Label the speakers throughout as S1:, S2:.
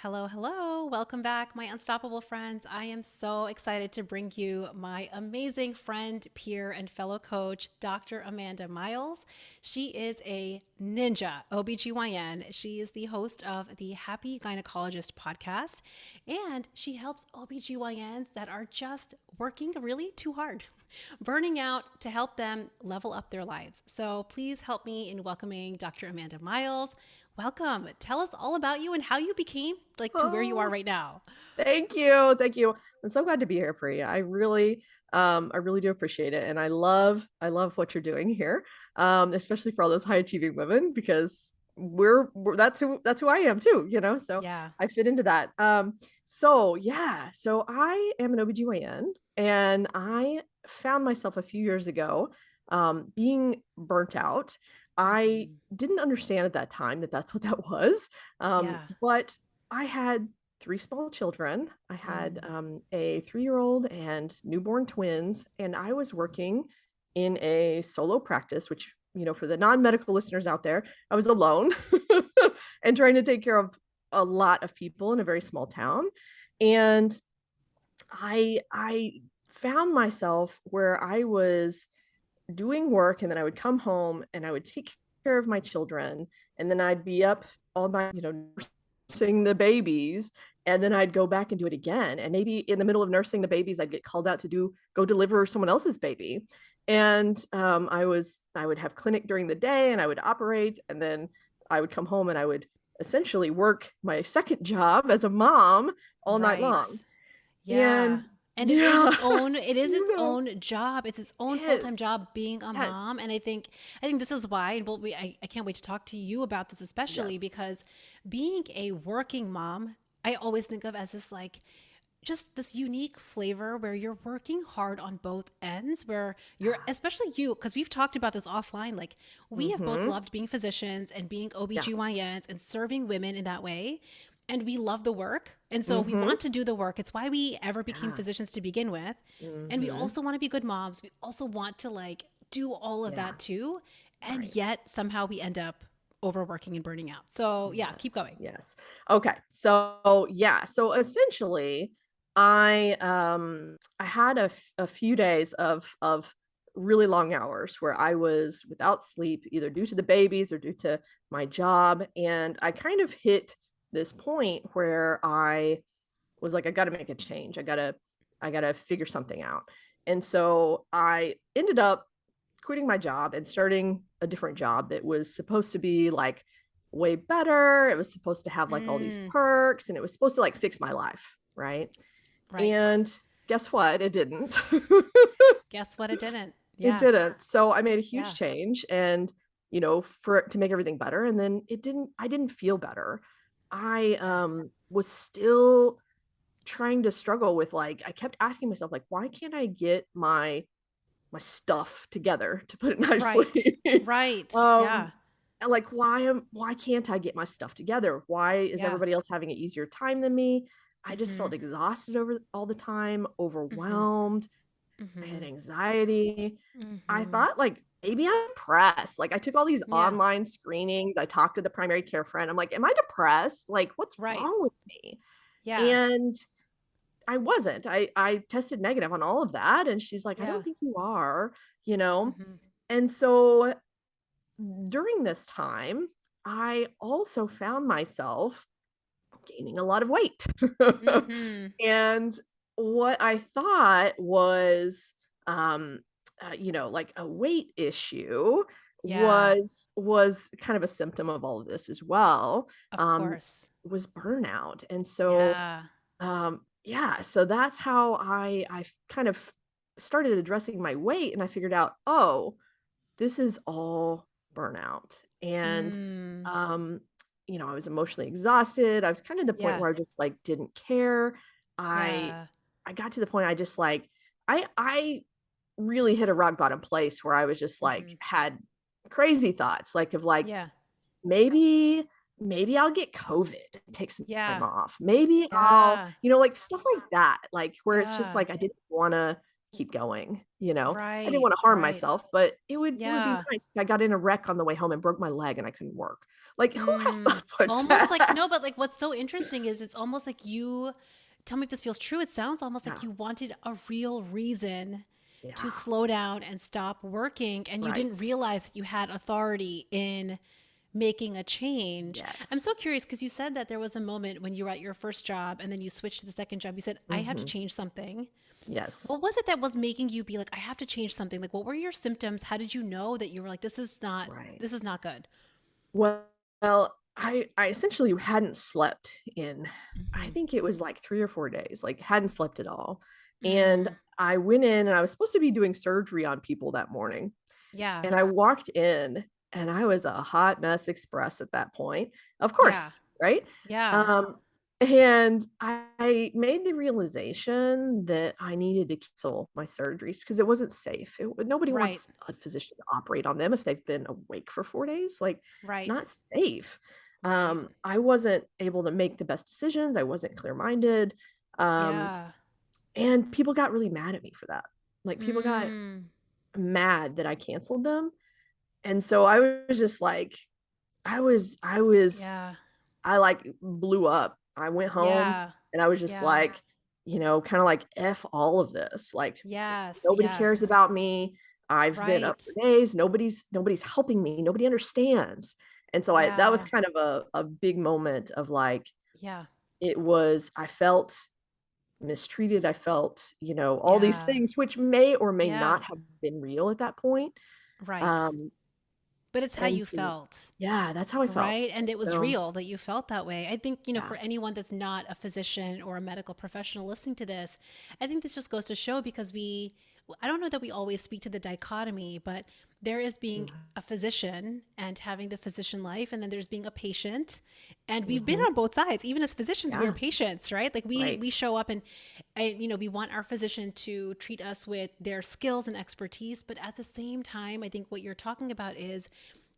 S1: Hello, hello. Welcome back, my unstoppable friends. I am so excited to bring you my amazing friend, peer, and fellow coach, Dr. Amanda Miles. She is a ninja OBGYN. She is the host of the Happy Gynecologist podcast, and she helps OBGYNs that are just working really too hard, burning out to help them level up their lives. So please help me in welcoming Dr. Amanda Miles. Welcome. Tell us all about you and how you became like to where you are
S2: Oh,
S1: right now.
S2: thank you. Thank you. I'm so glad to be here, Priya. I really do appreciate it. And I love what you're doing here. Especially for all those high achieving women, because we're that's who I am too, so
S1: Yeah.
S2: I fit into that. So I am an OBGYN and I found myself a few years ago, being burnt out. I
S1: Hmm.
S2: didn't understand at that time that that's what that was.
S1: Yeah.
S2: But I had three small children. I had
S1: Mm.
S2: a 3-year-old and newborn twins, and I was working in a solo practice, which, for the non-medical listeners out there, I was alone and trying to take care of a lot of people in a very small town. And I found myself where I was doing work, and then I would come home and I would take care of my children, and then I'd be up all night, nursing the babies, and then I'd go back and do it again. And maybe in the middle of nursing the babies, I'd get called out to go deliver someone else's baby. And I would have clinic during the day and I would operate, and then I would come home and I would essentially work my second job as a mom all night
S1: Right.
S2: long. And
S1: Yeah. And it is
S2: yeah,
S1: its own it is its
S2: you know,
S1: own job. It's its own full-time
S2: yes,
S1: job being a
S2: yes,
S1: mom. And I think this is why, and I can't wait to talk to you about this, especially
S2: yes.
S1: because being a working mom, I always think of as this like just this unique flavor where you're working hard on both ends, where you're, especially you, because we've talked about this offline, like we have both
S2: Mm-hmm.
S1: loved being physicians and being
S2: Yeah.
S1: OBGYNs and serving women in that way. And we love the work. And so we
S2: Mm-hmm.
S1: want to do the work. It's why we ever became
S2: Yeah.
S1: physicians to begin with. And we
S2: Mm-hmm.
S1: also want to be good moms. We also want to like do all of
S2: Yeah.
S1: that too. And
S2: Right.
S1: yet somehow we end up overworking and burning out. So yeah, keep
S2: Yes.
S1: going.
S2: Yes. Okay. So yeah. So essentially, I had a few days of really long hours where I was without sleep, either due to the babies or due to my job. And I kind of hit this point where I was like, I got to make a change. I gotta figure something out. And so I ended up quitting my job and starting a different job that was supposed to be like way better. It was supposed to have like all these
S1: Mm,
S2: perks, and it was supposed to like fix my life, right?
S1: right.
S2: And guess what? It didn't.
S1: Guess what? It didn't.
S2: It
S1: Yeah.
S2: didn't. So I made a huge
S1: Yeah.
S2: change, and for it to make everything better, and then I didn't feel better. I
S1: Yeah.
S2: was still trying to struggle with, like, I kept asking myself, like, why can't I get my stuff together, to put it
S1: Right.
S2: nicely?
S1: Right.
S2: um
S1: Yeah.
S2: like, why can't I get my stuff together? Why is
S1: Yeah.
S2: everybody else having an easier time than me? I just
S1: Mm-hmm.
S2: felt exhausted over all the time,
S1: Mm-hmm.
S2: overwhelmed. I had
S1: Mm-hmm.
S2: anxiety. I
S1: Mm-hmm.
S2: thought, like, maybe I'm depressed. Like, I took all these
S1: Yeah.
S2: online screenings. I talked to the primary care friend. I'm like, am I depressed? Like, what's
S1: Right.
S2: wrong with me?
S1: Yeah.
S2: And I wasn't. I tested negative on all of that. And she's like, I
S1: Yeah.
S2: don't think you are, you know?
S1: Mm-hmm.
S2: And so during this time, I also found myself gaining a lot of weight.
S1: Mm-hmm.
S2: And what I thought was, like a weight issue
S1: Yeah.
S2: was kind of a symptom of all of this as well.
S1: Of
S2: Um,
S1: course.
S2: was burnout. And so,
S1: Yeah.
S2: yeah, so that's how I kind of started addressing my weight, and I figured out, oh, this is all burnout. And
S1: Mm.
S2: um I was emotionally exhausted. I was kind of at the point
S1: Yeah.
S2: where I just like didn't care. i
S1: Yeah.
S2: I got to the point, I just like, I really hit a rock bottom place where I was just like,
S1: Mm-hmm.
S2: had crazy thoughts, like, of like,
S1: Yeah.
S2: maybe I'll get COVID and take some time
S1: Yeah.
S2: off. Maybe I'll,
S1: Yeah.
S2: like, stuff like that, like, where it's just
S1: Yeah.
S2: like I didn't want to keep going. I didn't
S1: Right.
S2: want to harm
S1: Right.
S2: myself, but it would be
S1: Yeah.
S2: nice if I got in a wreck on the way home and broke my leg and I couldn't work. Like, who has thoughts like
S1: Almost like
S2: that?
S1: no, but like what's so interesting is it's almost like you tell me if this feels true. It sounds almost
S2: Yeah.
S1: like you wanted a real reason to
S2: Yeah.
S1: slow down and stop working, and you didn't
S2: Right.
S1: realize that you had authority in making a change. I'm so
S2: Yes.
S1: curious because you said that there was a moment when you were at your first job and then you switched to the second job. You said, I have to
S2: Hmm.
S1: change something.
S2: Yes.
S1: What was it that was making you be like, I have to change something? Like, what were your symptoms? How did you know that you were like,
S2: Right.
S1: this is not good?
S2: Well, I essentially hadn't slept in, I
S1: Mm-hmm.
S2: think it was like 3 or 4 days, like hadn't slept at all. And
S1: Mm,
S2: I went in and I was supposed to be doing surgery on people that morning.
S1: yeah.
S2: And I walked in and I was a hot mess express at that point. Of
S1: Yeah.
S2: course, right?
S1: Yeah.
S2: Um, and I made the realization that I needed to cancel my surgeries because it wasn't safe. Nobody
S1: Right.
S2: wants a physician to operate on them if they've been awake for 4 days. Like, it's
S1: Right.
S2: not safe.
S1: Right.
S2: I wasn't able to make the best decisions. I wasn't clear-minded. Um,
S1: Yeah.
S2: and people got really mad at me for that. Like, people got
S1: Mm,
S2: mad that I canceled them. And so I was just like, I was
S1: yeah.
S2: I like blew up. I went home
S1: Yeah.
S2: and I was just
S1: Yeah.
S2: like, kind of like F all of this. Like,
S1: Yes.
S2: nobody cares
S1: Yes.
S2: about me. I've been up
S1: Right.
S2: for days. Nobody's helping me. Nobody understands. And so that was
S1: Yeah.
S2: kind of a big moment of like,
S1: Yeah.
S2: I felt mistreated. I felt, all these
S1: Yeah.
S2: things, which may or may
S1: Yeah.
S2: not have been real at that point.
S1: Right.
S2: Um,
S1: But it's how
S2: and
S1: you
S2: so,
S1: felt.
S2: yeah, that's how I felt.
S1: Right. And it was
S2: So,
S1: real that you felt that way. I think,
S2: yeah.
S1: for anyone that's not a physician or a medical professional listening to this, I think this just goes to show because I don't know that we always speak to the dichotomy, but there is being a physician and having the physician life, and then there's being a patient. And we've been
S2: Mm-hmm.
S1: on both sides. Even as physicians, we are
S2: Yeah.
S1: patients, right? Like
S2: Right.
S1: we show up and, we want our physician to treat us with their skills and expertise. But at the same time, I think what you're talking about is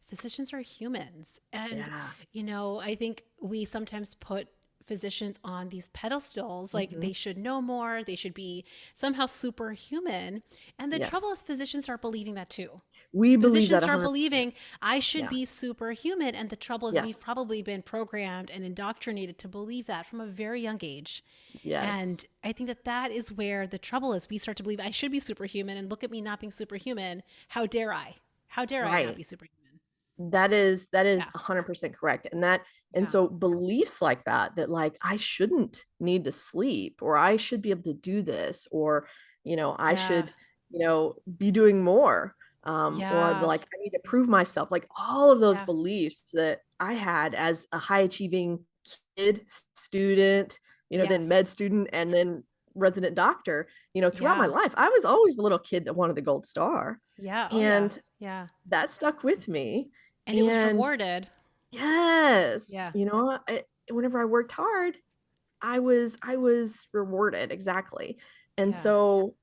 S1: physicians are humans. And,
S2: Yeah.
S1: I think we sometimes put physicians on these pedestals like
S2: Hmm.
S1: they should know more, they should be somehow superhuman. And the trouble
S2: Yes.
S1: is, physicians start believing that too.
S2: We believe
S1: Physicians
S2: that
S1: start
S2: 100%.
S1: believing I should
S2: Yeah.
S1: be superhuman. And the trouble is, we've
S2: Yes.
S1: probably been programmed and indoctrinated to believe that from a very young age.
S2: Yes.
S1: And I think that that is where the trouble is. We start to believe I should be superhuman, and look at me not being superhuman. How dare I? How dare I not
S2: Right.
S1: be superhuman?
S2: That is
S1: Yeah.
S2: 100% correct. And
S1: Yeah.
S2: so beliefs like that like I shouldn't need to sleep, or I should be able to do this, or I
S1: Yeah.
S2: should be doing more, or
S1: Yeah.
S2: like I need to prove myself, like all of those
S1: Yeah.
S2: beliefs that I had as a high achieving kid, student, then med
S1: Yes.
S2: student, and then resident doctor, throughout my
S1: Yeah.
S2: life I was always the little kid that wanted the gold star.
S1: Yeah. Oh, yeah.
S2: And
S1: Yeah.
S2: that stuck with me.
S1: And it was
S2: And
S1: rewarded.
S2: yes,
S1: Yeah.
S2: whenever I worked hard, I was rewarded, exactly. And
S1: Yeah.
S2: so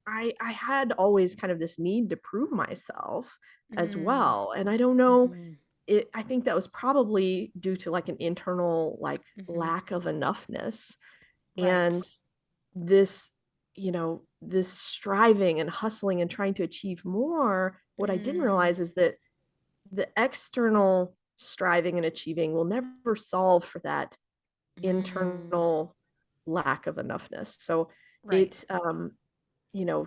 S2: I had always kind of this need to prove myself as
S1: Mm.
S2: well. And I don't know,
S1: Mm-hmm.
S2: I think that was probably due to like an internal like
S1: Mm-hmm.
S2: lack of enoughness.
S1: Right.
S2: And this striving and hustling and trying to achieve more, what I didn't
S1: Mm.
S2: realize is that the external striving and achieving will never solve for that
S1: Mm.
S2: internal lack of enoughness. So
S1: Right.
S2: it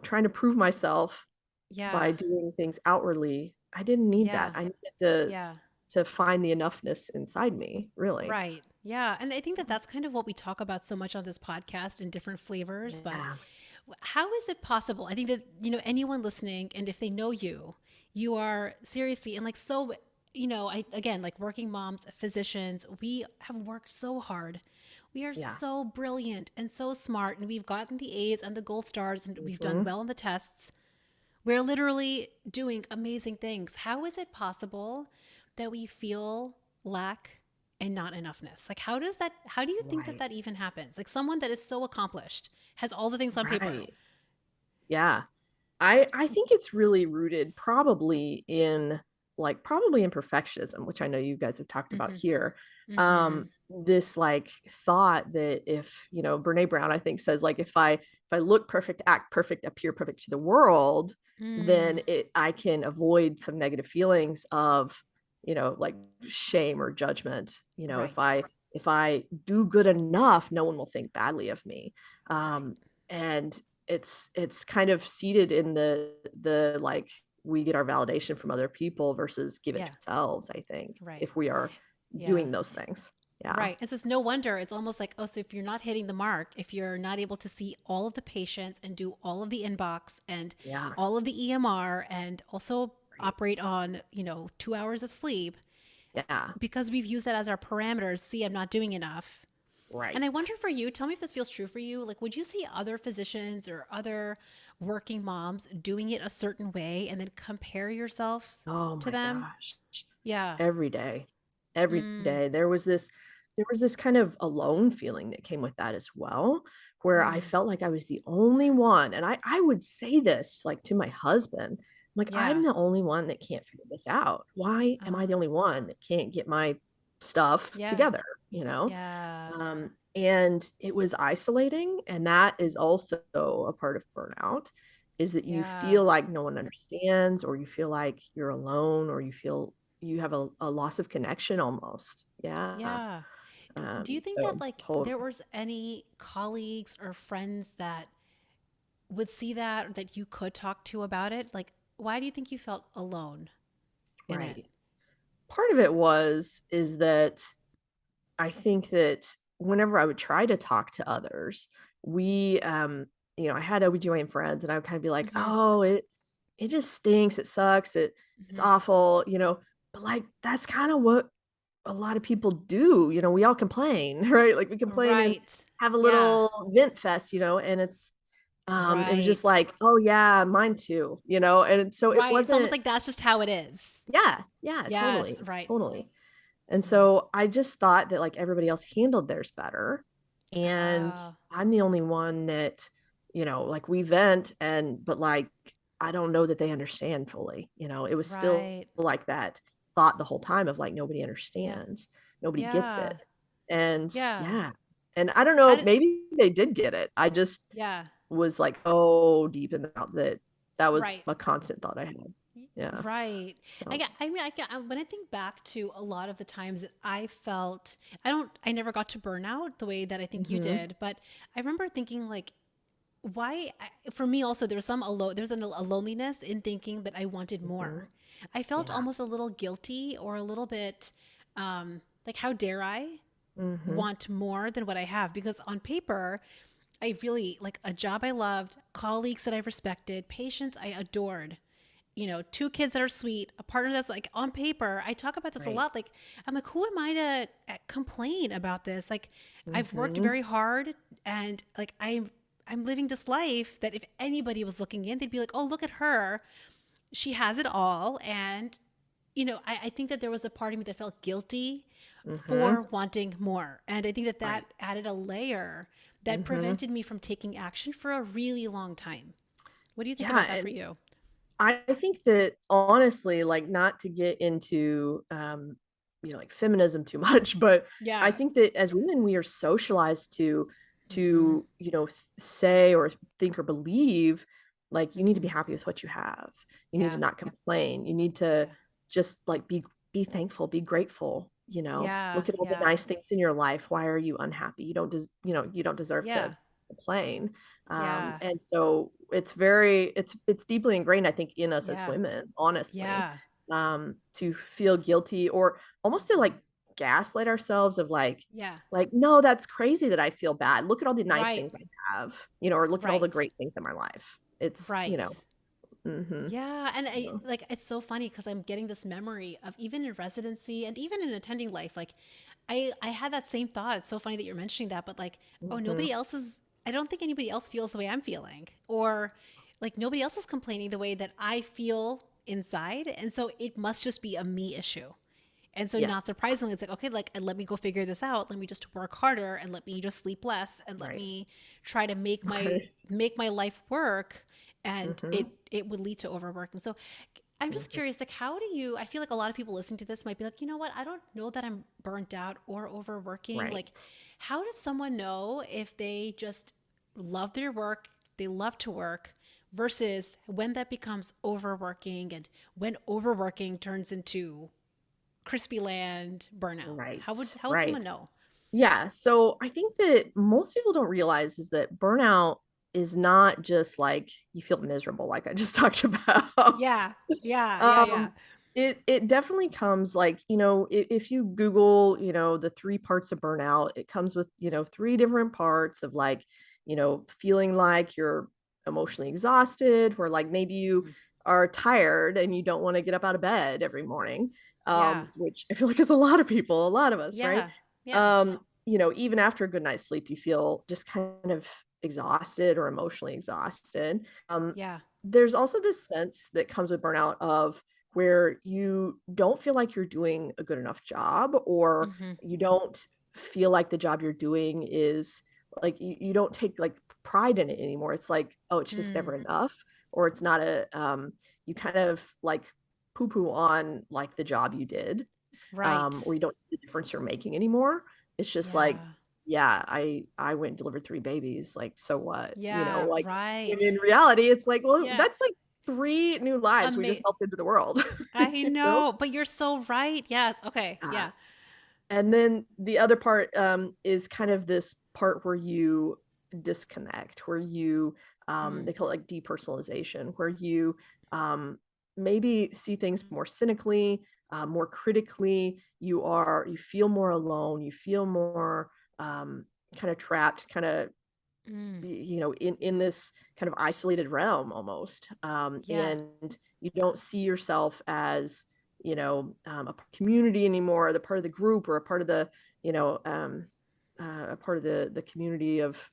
S2: trying to prove myself by
S1: Yeah.
S2: doing things outwardly, I didn't need that.
S1: Yeah.
S2: I needed to
S1: Yeah.
S2: to find the enoughness inside me, really.
S1: Right. Yeah. And I think that that's kind of what we talk about so much on this podcast in different flavors. But
S2: Yeah.
S1: how is it possible? I think that, anyone listening, and if they know you, you are seriously, and like, so, again, like working moms, physicians, we have worked so hard. We are
S2: Yeah.
S1: so brilliant and so smart, and we've gotten the A's and the gold stars, and we've done
S2: Hmm.
S1: well in the tests. We're literally doing amazing things. How is it possible that we feel lack and not enoughness? Like, how do you think that
S2: Right.
S1: that even happens? Like, someone that is so accomplished has all the things on paper.
S2: Right. Yeah. I think it's really rooted probably in perfectionism, which I know you guys have talked about
S1: Mm-hmm.
S2: here.
S1: Mm-hmm.
S2: This like thought that if, Brene Brown, I think, says like if I look perfect, act perfect, appear perfect to the world, then
S1: Mm.
S2: I can avoid some negative feelings of like shame or judgment. If
S1: Right.
S2: I do good enough, no one will think badly of me.
S1: Right.
S2: And it's kind of seated in the like we get our validation from other people versus give it to
S1: Yeah.
S2: ourselves, I think,
S1: Right.
S2: if we are
S1: Yeah.
S2: doing those things. Yeah.
S1: Right. And so it's no wonder it's almost like, oh, so if you're not hitting the mark, if you're not able to see all of the patients and do all of the inbox and
S2: Yeah.
S1: all of the EMR and also
S2: Right.
S1: operate on, 2 hours of sleep,
S2: Yeah.
S1: because we've used that as our parameters, see, I'm not doing enough. And I
S2: Right.
S1: wonder for you, tell me if this feels true for you. Like, would you see other physicians or other working moms doing it a certain way and then compare yourself
S2: Oh
S1: to
S2: my
S1: them?
S2: gosh.
S1: Yeah.
S2: Every day. Every
S1: Mm,
S2: day. There was this kind of alone feeling that came with that as well, where I
S1: mm,
S2: felt like I was the only one. And I would say this like to my husband, like, I'm
S1: yeah.
S2: the only one that can't figure this out. Why am I the
S1: Uh,
S2: only one that can't get my stuff
S1: yeah.
S2: together? You know?
S1: Yeah.
S2: And it was isolating. And that is also a part of burnout, is that you
S1: Yeah.
S2: feel like no one understands, or you feel like you're alone, or you feel you have a loss of connection almost. Yeah.
S1: Yeah. Do you think that
S2: So
S1: like there
S2: totally.
S1: was any colleagues or friends that would see that that you could talk to about it? Like, why do you think you felt alone in it?
S2: Right. Part of it is that I think that whenever I would try to talk to others, we I had OBGYN friends, and I would kind of be like,
S1: Mm-hmm.
S2: "Oh, it just stinks. It sucks. It's
S1: Mm-hmm.
S2: awful." But like that's kind of what a lot of people do. We all complain, right? Like we complain and
S1: Right.
S2: have a
S1: Yeah.
S2: little vent fest, and it was just
S1: Right.
S2: like, "Oh yeah, mine too." And so it
S1: Right. It's almost
S2: wasn't.
S1: like that's just how it is.
S2: Yeah, yeah,
S1: Yes.
S2: totally,
S1: Right.
S2: totally. And
S1: Mm-hmm.
S2: so I just thought that like everybody else handled theirs better. And
S1: Oh,
S2: I'm the only one that, like we vent, but like I don't know that they understand fully. It was still
S1: right.
S2: like that thought the whole time of like nobody
S1: Yeah.
S2: understands, nobody gets it.
S1: Yeah.
S2: And
S1: Yeah.
S2: yeah. And I don't
S1: How
S2: know,
S1: did,
S2: maybe they did get it. I just
S1: yeah.
S2: was like, oh, deep in the out that that was
S1: Right.
S2: a constant thought I had. Yeah.
S1: Right.
S2: So,
S1: I mean, when I think back to a lot of the times that I felt, I never got to burnout the way that I think you
S2: hmm
S1: did, but I remember thinking like, for me also, there was a loneliness in thinking that I wanted
S2: hmm
S1: more. I felt
S2: yeah.
S1: almost a little guilty or a little bit, like, how dare I
S2: hmm
S1: want more than what I have? Because on paper, I really like a job I loved, colleagues that I respected, patients I adored, two kids that are sweet, a partner that's like on paper. I talk about this a
S2: Right.
S1: lot. Like, I'm like, who am I to complain about this? Like, I've worked
S2: hmm
S1: very hard and like I'm living this life that if anybody was looking in, they'd be like, oh, look at her. She has it all. And, I think that there was a part of me that felt guilty
S2: hmm
S1: for wanting more. And I think that
S2: Right.
S1: that added a layer that
S2: hmm
S1: prevented me from taking action for a really long time. What do you think
S2: Yeah.
S1: about that for
S2: And
S1: you?
S2: I think that honestly, like not to get into like feminism too much, but I
S1: Yeah.
S2: think that as women, we are socialized to
S1: Mm-hmm.
S2: say or think or believe like you need to be
S1: Mm-hmm.
S2: happy with what you have. You need to
S1: Yeah.
S2: not complain. You need to
S1: Yeah.
S2: just like be thankful, be grateful.
S1: Yeah.
S2: Look at all the
S1: Yeah.
S2: nice things in your life. Why are you unhappy? You don't deserve to
S1: Yeah.
S2: complain.
S1: Yeah.
S2: And so it's deeply ingrained, I think, in us as
S1: Yeah.
S2: women, honestly,
S1: Yeah.
S2: to feel guilty or almost to like gaslight ourselves of
S1: Yeah.
S2: like, no, that's crazy that I feel bad. Look at all the nice
S1: Right.
S2: things I have, or look at all the
S1: Right.
S2: great things in my life. It's,
S1: Right.
S2: hmm
S1: Yeah. And like, it's so funny because I'm getting this memory of even in residency and even in attending life. Like, I had that same thought. It's so funny that you're mentioning that, but like, oh,
S2: hmm
S1: I don't think anybody else feels the way I'm feeling. Or like, nobody else is complaining the way that I feel inside. And so it must just be a me issue. And so,
S2: Yeah.
S1: not surprisingly, it's like, okay, like, let me go figure this out. Let me just work harder and let me just sleep less and let
S2: Right.
S1: me try to
S2: Right.
S1: make my life work. And
S2: hmm
S1: it would lead to overworking. So, I'm just
S2: hmm
S1: curious, like, how do you? I feel like a lot of people listening to this might be like, you know what? I don't know that I'm burnt out or overworking.
S2: Right.
S1: Like, how does someone know if they just love their work, they love to work, versus when that becomes overworking and when overworking turns into crispy land burnout?
S2: Right.
S1: How would
S2: Right.
S1: someone know?
S2: Yeah. So I think that most people don't realize is that burnout is not just like you feel miserable, like I just talked about.
S1: Yeah. Yeah. Yeah. Yeah.
S2: um, it definitely comes like, if you Google, the three parts of burnout, it comes with, three different parts of like, feeling like you're emotionally exhausted, or like maybe you
S1: Mm.
S2: are tired and you don't want to get up out of bed every morning,
S1: Yeah.
S2: which I feel like is a lot of people, a lot of us, right?
S1: Yeah. Yeah.
S2: Even after a good night's sleep, you feel just kind of exhausted or emotionally exhausted.
S1: Yeah.
S2: There's also this sense that comes with burnout of where you don't feel like you're doing a good enough job, or
S1: Hmm.
S2: you don't feel like the job you're doing is like you don't take like pride in it anymore. It's like, oh, it's just
S1: Mm.
S2: never enough, or it's not you kind of like poo poo on like the job you did, or
S1: Right.
S2: you don't see the difference you're making anymore. It's just like,
S1: Yeah.
S2: yeah, I went and delivered 3 babies, like, so what?
S1: Yeah.
S2: Like, when
S1: Right.
S2: in reality, it's like, well,
S1: Yeah.
S2: that's like 3 new lives we just
S1: Ama-
S2: helped into the world,
S1: I
S2: you know?
S1: know, but you're so right. Yes. Okay.
S2: Uh,
S1: Yeah.
S2: and then the other part, is kind of this part where you disconnect, where you,
S1: Mm.
S2: they call it like depersonalization, where you, maybe see things more cynically, more critically. You feel more alone. You feel more, kind of trapped, kind of,
S1: Mm.
S2: in this kind of isolated realm almost.
S1: Yeah.
S2: And you don't see yourself as, a community anymore, the part of the group, or a part of the, you know, a part of the community of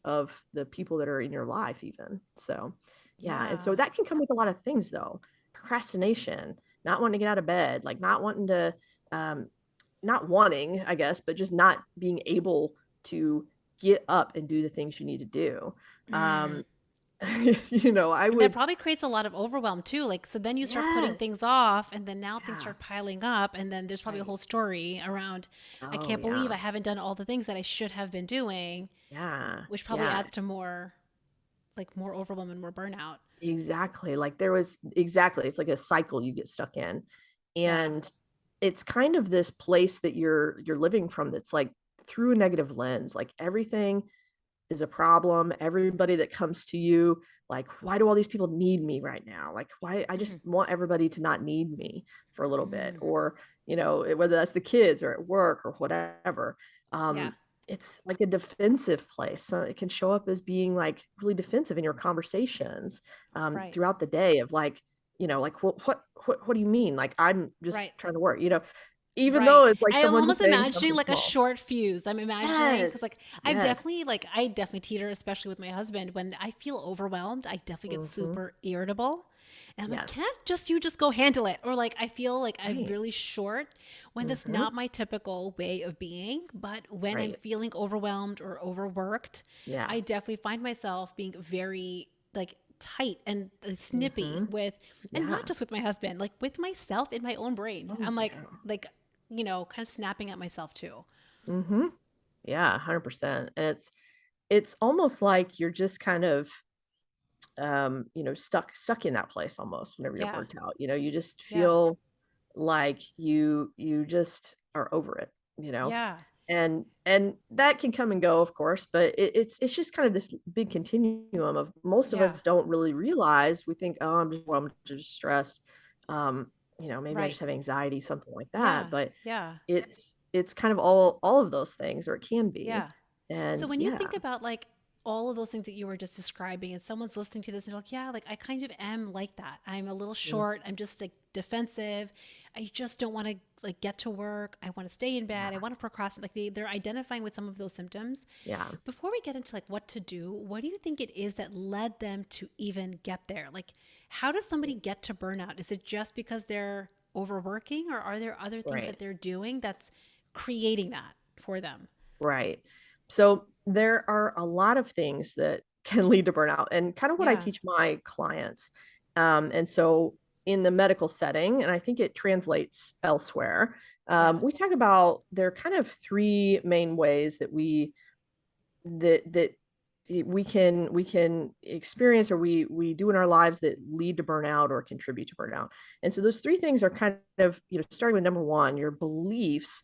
S2: the people that are in your life even. So, yeah. And so
S1: Yeah.
S2: that can come with a lot of things though. Procrastination, not wanting to get out of bed, like not wanting to, um, not wanting, I guess, but just not being able to get up and do the things you need to do.
S1: Mm.
S2: Um, I
S1: And that
S2: would,
S1: probably creates a lot of overwhelm too. Like, so then you start putting
S2: yes.
S1: things off, and then now things
S2: Yeah.
S1: start piling up. And then there's probably a
S2: Right.
S1: whole story around, I
S2: Oh,
S1: can't believe
S2: yeah.
S1: I haven't done all the things that I should have been doing,
S2: Yeah.
S1: which probably
S2: Yeah.
S1: adds to more, like, more overwhelm and more burnout.
S2: Exactly. Like there was exactly, it's like a cycle you get stuck in.
S1: Yeah.
S2: And it's kind of this place that you're living from that's like through a negative lens. Like everything is a problem. Everybody that comes to you, like, why do all these people need me right now? Like, why? I just
S1: Hmm.
S2: want everybody to not need me for a little bit,
S1: Mm.
S2: or, whether that's the kids or at work or whatever.
S1: Yeah.
S2: Um, it's like a defensive place. So it can show up as being like really defensive in your conversations,
S1: Right.
S2: throughout the day of like, like, well, what do you mean? Like, I'm just
S1: Right.
S2: trying to work, even though
S1: Right.
S2: it's like
S1: I am
S2: someone just
S1: almost
S2: saying
S1: imagining
S2: something
S1: like a
S2: small.
S1: short fuse. I'm imagining because
S2: Yes.
S1: like
S2: Yes.
S1: I definitely teeter, especially with my husband. When I feel overwhelmed, I definitely get
S2: Hmm.
S1: super irritable. And I'm like,
S2: Yes.
S1: can't just you just go handle it? Or like I feel like I'm
S2: Right.
S1: really short when that's
S2: Hmm.
S1: not my typical way of being. But when I'm
S2: Right.
S1: feeling overwhelmed or overworked,
S2: Yeah.
S1: I definitely find myself being very like tight and snippy
S2: Mhm.
S1: with, and not
S2: Yeah.
S1: just with my husband, like with myself in my own brain.
S2: Oh,
S1: I'm
S2: yeah.
S1: like kind of snapping at myself too.
S2: Mhm. Yeah, 100%. And it's almost like you're just kind of, stuck in that place almost whenever you're
S1: Yeah.
S2: burnt out. You just
S1: Yeah.
S2: feel like you just are over it, you know?
S1: Yeah.
S2: And that can come and go, of course, but it's just kind of this big continuum of most of
S1: Yeah.
S2: us don't really realize. We think, oh, I'm just stressed. Maybe I
S1: Right.
S2: just have anxiety, something like that.
S1: Yeah.
S2: But
S1: Yeah.
S2: it's kind of all of those things, or it can be.
S1: Yeah. So
S2: And
S1: when you
S2: yeah.
S1: think about like all of those things that you were just describing and someone's listening to this and they're like, yeah, like I kind of am like that. I'm a little
S2: Mm,
S1: short. I'm just like defensive. I just don't want to like get to work. I want to stay in bed. I
S2: yeah.
S1: want to procrastinate. Like they're identifying with some of those symptoms.
S2: Yeah.
S1: Before we get into like what to do, what do you think it is that led them to even get there? Like how does somebody get to burnout? Is it just because they're overworking or are there other things that
S2: Right.
S1: they're doing that's creating that for them?
S2: Right. So there are a lot of things that can lead to burnout, and kind of what I
S1: Yeah.
S2: teach my clients. And so in the medical setting, and I think it translates elsewhere,
S1: Yeah.
S2: we talk about there are kind of three main ways that we that we can experience, or we do in our lives that lead to burnout or contribute to burnout. And so those three things are kind of, starting with number one, your beliefs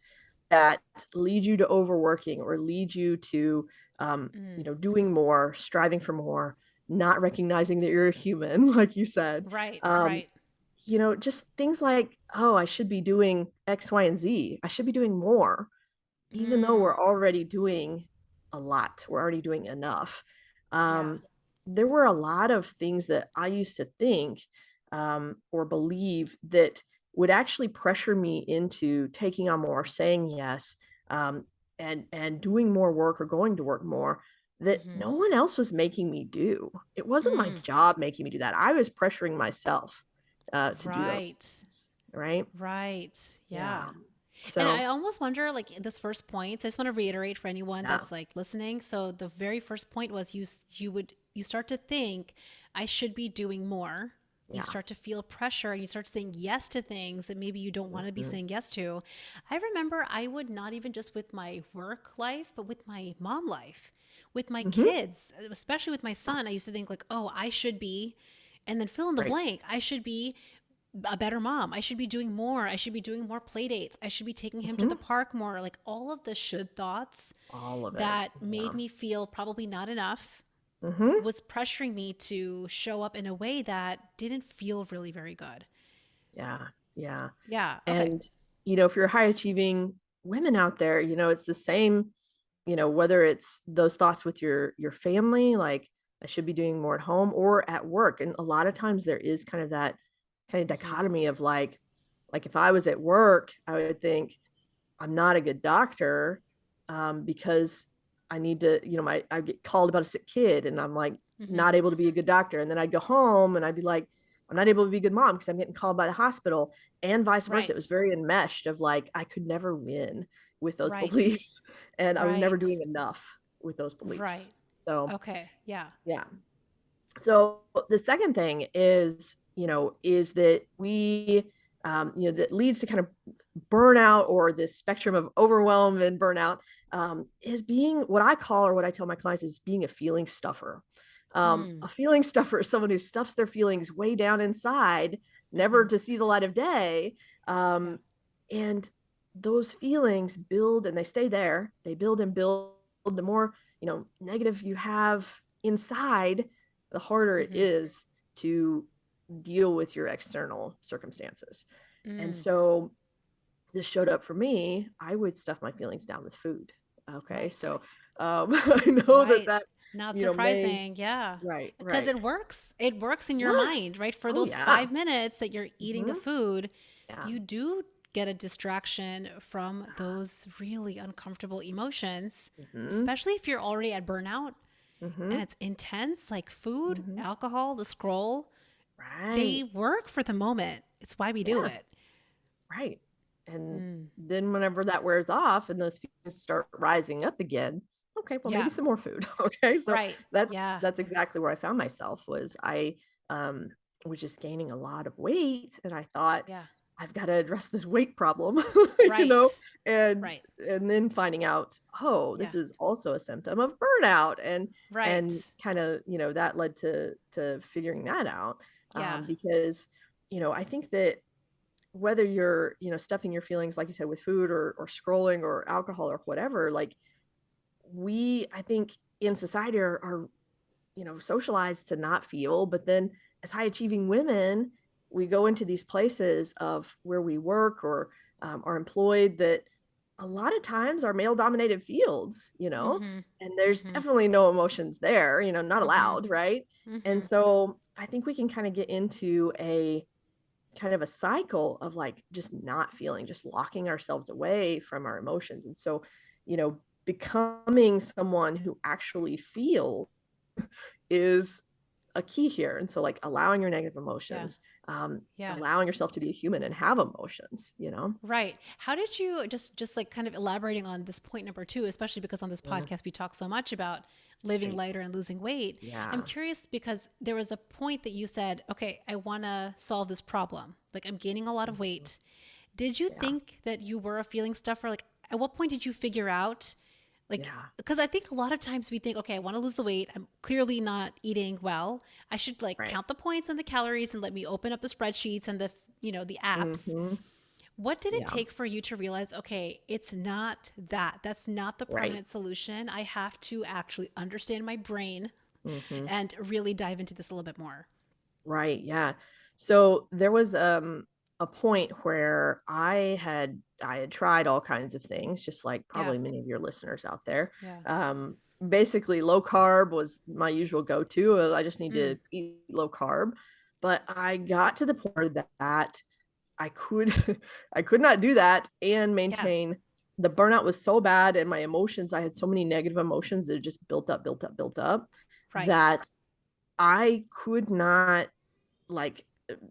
S2: that lead you to overworking or lead you to
S1: Mm.
S2: doing more, striving for more, not recognizing that you're a human, like you said.
S1: Right,
S2: um
S1: right.
S2: just things like, oh, I should be doing X, Y, and Z, I should be doing more, even though
S1: Mm.
S2: we're already doing a lot, we're already doing enough.
S1: Yeah.
S2: Um, there were a lot of things that I used to think, or believe, that would actually pressure me into taking on more, saying yes, um, and doing more work or going to work more, that
S1: Mm-hmm.
S2: no one else was making me do. It wasn't my
S1: Mm.
S2: job making me do that. I was pressuring myself to do those
S1: Right.
S2: things, right?
S1: Right.
S2: Yeah.
S1: Yeah. And I
S2: So,
S1: almost wonder, like this first point. So I just want to reiterate for anyone
S2: yeah,
S1: that's like listening. So the very first point was you start to think I should be doing more. You
S2: yeah.
S1: start to feel pressure and you start saying yes to things that maybe you don't want to be
S2: Mhm.
S1: saying yes to. I remember I would not even just with my work life, but with my mom life, with my
S2: Mhm.
S1: kids, especially with my son. I used to think like, oh, I should be, and then fill in the
S2: Right.
S1: blank. I should be a better mom. I should be doing more. I should be doing more play dates. I should be taking him to the
S2: Mhm.
S1: park more. Like all of the should thoughts
S2: All of it.
S1: that made
S2: Yeah.
S1: me feel probably not enough
S2: Mhm.
S1: was pressuring me to show up in a way that didn't feel really very good.
S2: Yeah. Yeah.
S1: Yeah. Okay.
S2: And, if you're high achieving women out there, it's the same, whether it's those thoughts with your family, like I should be doing more at home or at work. And a lot of times there is kind of that kind of
S1: Mm-hmm.
S2: dichotomy of like if I was at work, I would think I'm not a good doctor, because I need to, I get called about a sick kid and I'm like
S1: Mm-hmm.
S2: not able to be a good doctor. And then I'd go home and I'd be like, I'm not able to be a good mom because I'm getting called by the hospital, and vice versa.
S1: Right.
S2: It was very enmeshed of like, I could never win with those
S1: Right.
S2: beliefs. And I was never
S1: Right.
S2: doing enough with those beliefs.
S1: Right.
S2: So,
S1: Okay. Yeah.
S2: yeah. So the second thing is that that leads to kind of burnout, or this spectrum of overwhelm and burnout, is being what I call, or what I tell my clients, is being a feeling stuffer.
S1: Mm.
S2: A feeling stuffer is someone who stuffs their feelings way down inside, never
S1: Mm-hmm.
S2: to see the light of day.
S1: Yeah.
S2: And those feelings build and they stay there. They build and build. The more, negative you have inside, the harder it
S1: Mm-hmm.
S2: is to deal with your external circumstances. And
S1: Mm.
S2: so this showed up for me. I would stuff my feelings down with food. Okay.
S1: Right.
S2: So I know that
S1: Right.
S2: that,
S1: Not
S2: may,
S1: surprising. Yeah.
S2: right,
S1: Because
S2: right.
S1: it works. It works in your
S2: Yeah.
S1: mind, right? For
S2: Oh,
S1: those
S2: yeah.
S1: 5 minutes that you're eating the
S2: Hmm.
S1: food,
S2: Yeah.
S1: you do get a distraction from those really uncomfortable emotions,
S2: Hmm.
S1: especially if you're already at burnout
S2: Hmm.
S1: and it's intense, like food,
S2: Hmm.
S1: alcohol, the scroll. They
S2: Right.
S1: work for the moment. It's why we do
S2: Yeah.
S1: it.
S2: Right. And
S1: Mm.
S2: then whenever that wears off and those feelings start rising up again, okay, well, maybe
S1: Yeah.
S2: some more food. Okay. So
S1: Right.
S2: that's
S1: Yeah.
S2: that's exactly where I found myself. Was I um was just gaining a lot of weight, and I thought,
S1: Yeah.
S2: I've got to address this weight problem, you
S1: Right.
S2: know, and
S1: Right.
S2: and then finding out, oh, this
S1: Yeah.
S2: is also a symptom of burnout. And
S1: Right.
S2: kind of, that led to figuring that out.
S1: Yeah.
S2: Because, I think that whether you're, stuffing your feelings, like you said, with food or scrolling or alcohol or whatever, like, I think, in society are socialized to not feel. But then, as high achieving women, we go into these places of where we work, or are employed, that a lot of times are male dominated fields,
S1: Mm-hmm.
S2: and there's
S1: Mm-hmm.
S2: definitely no emotions there, not
S1: Mm-hmm.
S2: allowed, right? And
S1: Mm-hmm.
S2: so I think we can kind of get into a kind of a cycle of like just not feeling, just locking ourselves away from our emotions. And so, becoming someone who actually feels is a key here. And so, like, allowing your negative
S1: Yeah.
S2: emotions,
S1: Yeah.
S2: allowing yourself to be a human and have emotions.
S1: Right. How did you just like kind of elaborating on this point number two, especially because on this
S2: Mm,
S1: podcast we talk so much about living
S2: right.
S1: lighter and losing weight. I'm
S2: Yeah.
S1: curious because there was a point that you said, okay, I want to solve this problem. Like I'm gaining a lot of
S2: Mhm.
S1: weight. Did you
S2: Yeah.
S1: think that you were a feeling stuffer? Like at what point did you figure out, Like,
S2: Yeah.
S1: because I think a lot of times we think, okay, I want to lose the weight. I'm clearly not eating well. I should like
S2: Right.
S1: count the points and the calories and let me open up the spreadsheets and the apps.
S2: Mm-hmm.
S1: What did it
S2: Yeah.
S1: take for you to realize, okay, it's not that. That's not the
S2: Right.
S1: permanent solution. I have to actually understand my brain
S2: Mm-hmm.
S1: and really dive into this a little bit more.
S2: Right. Yeah. So there was a point where I had tried all kinds of things, just like
S1: Yeah.
S2: probably many of your listeners out there.
S1: Yeah.
S2: Basically low carb was my usual go-to. I just need
S1: Mm.
S2: to eat low carb. But I got to the point that I could I could not do that and
S1: Yeah.
S2: maintain. The burnout was so bad, and my emotions, I had so many negative emotions that just built up, built up, built up,
S1: Right.
S2: that I could not like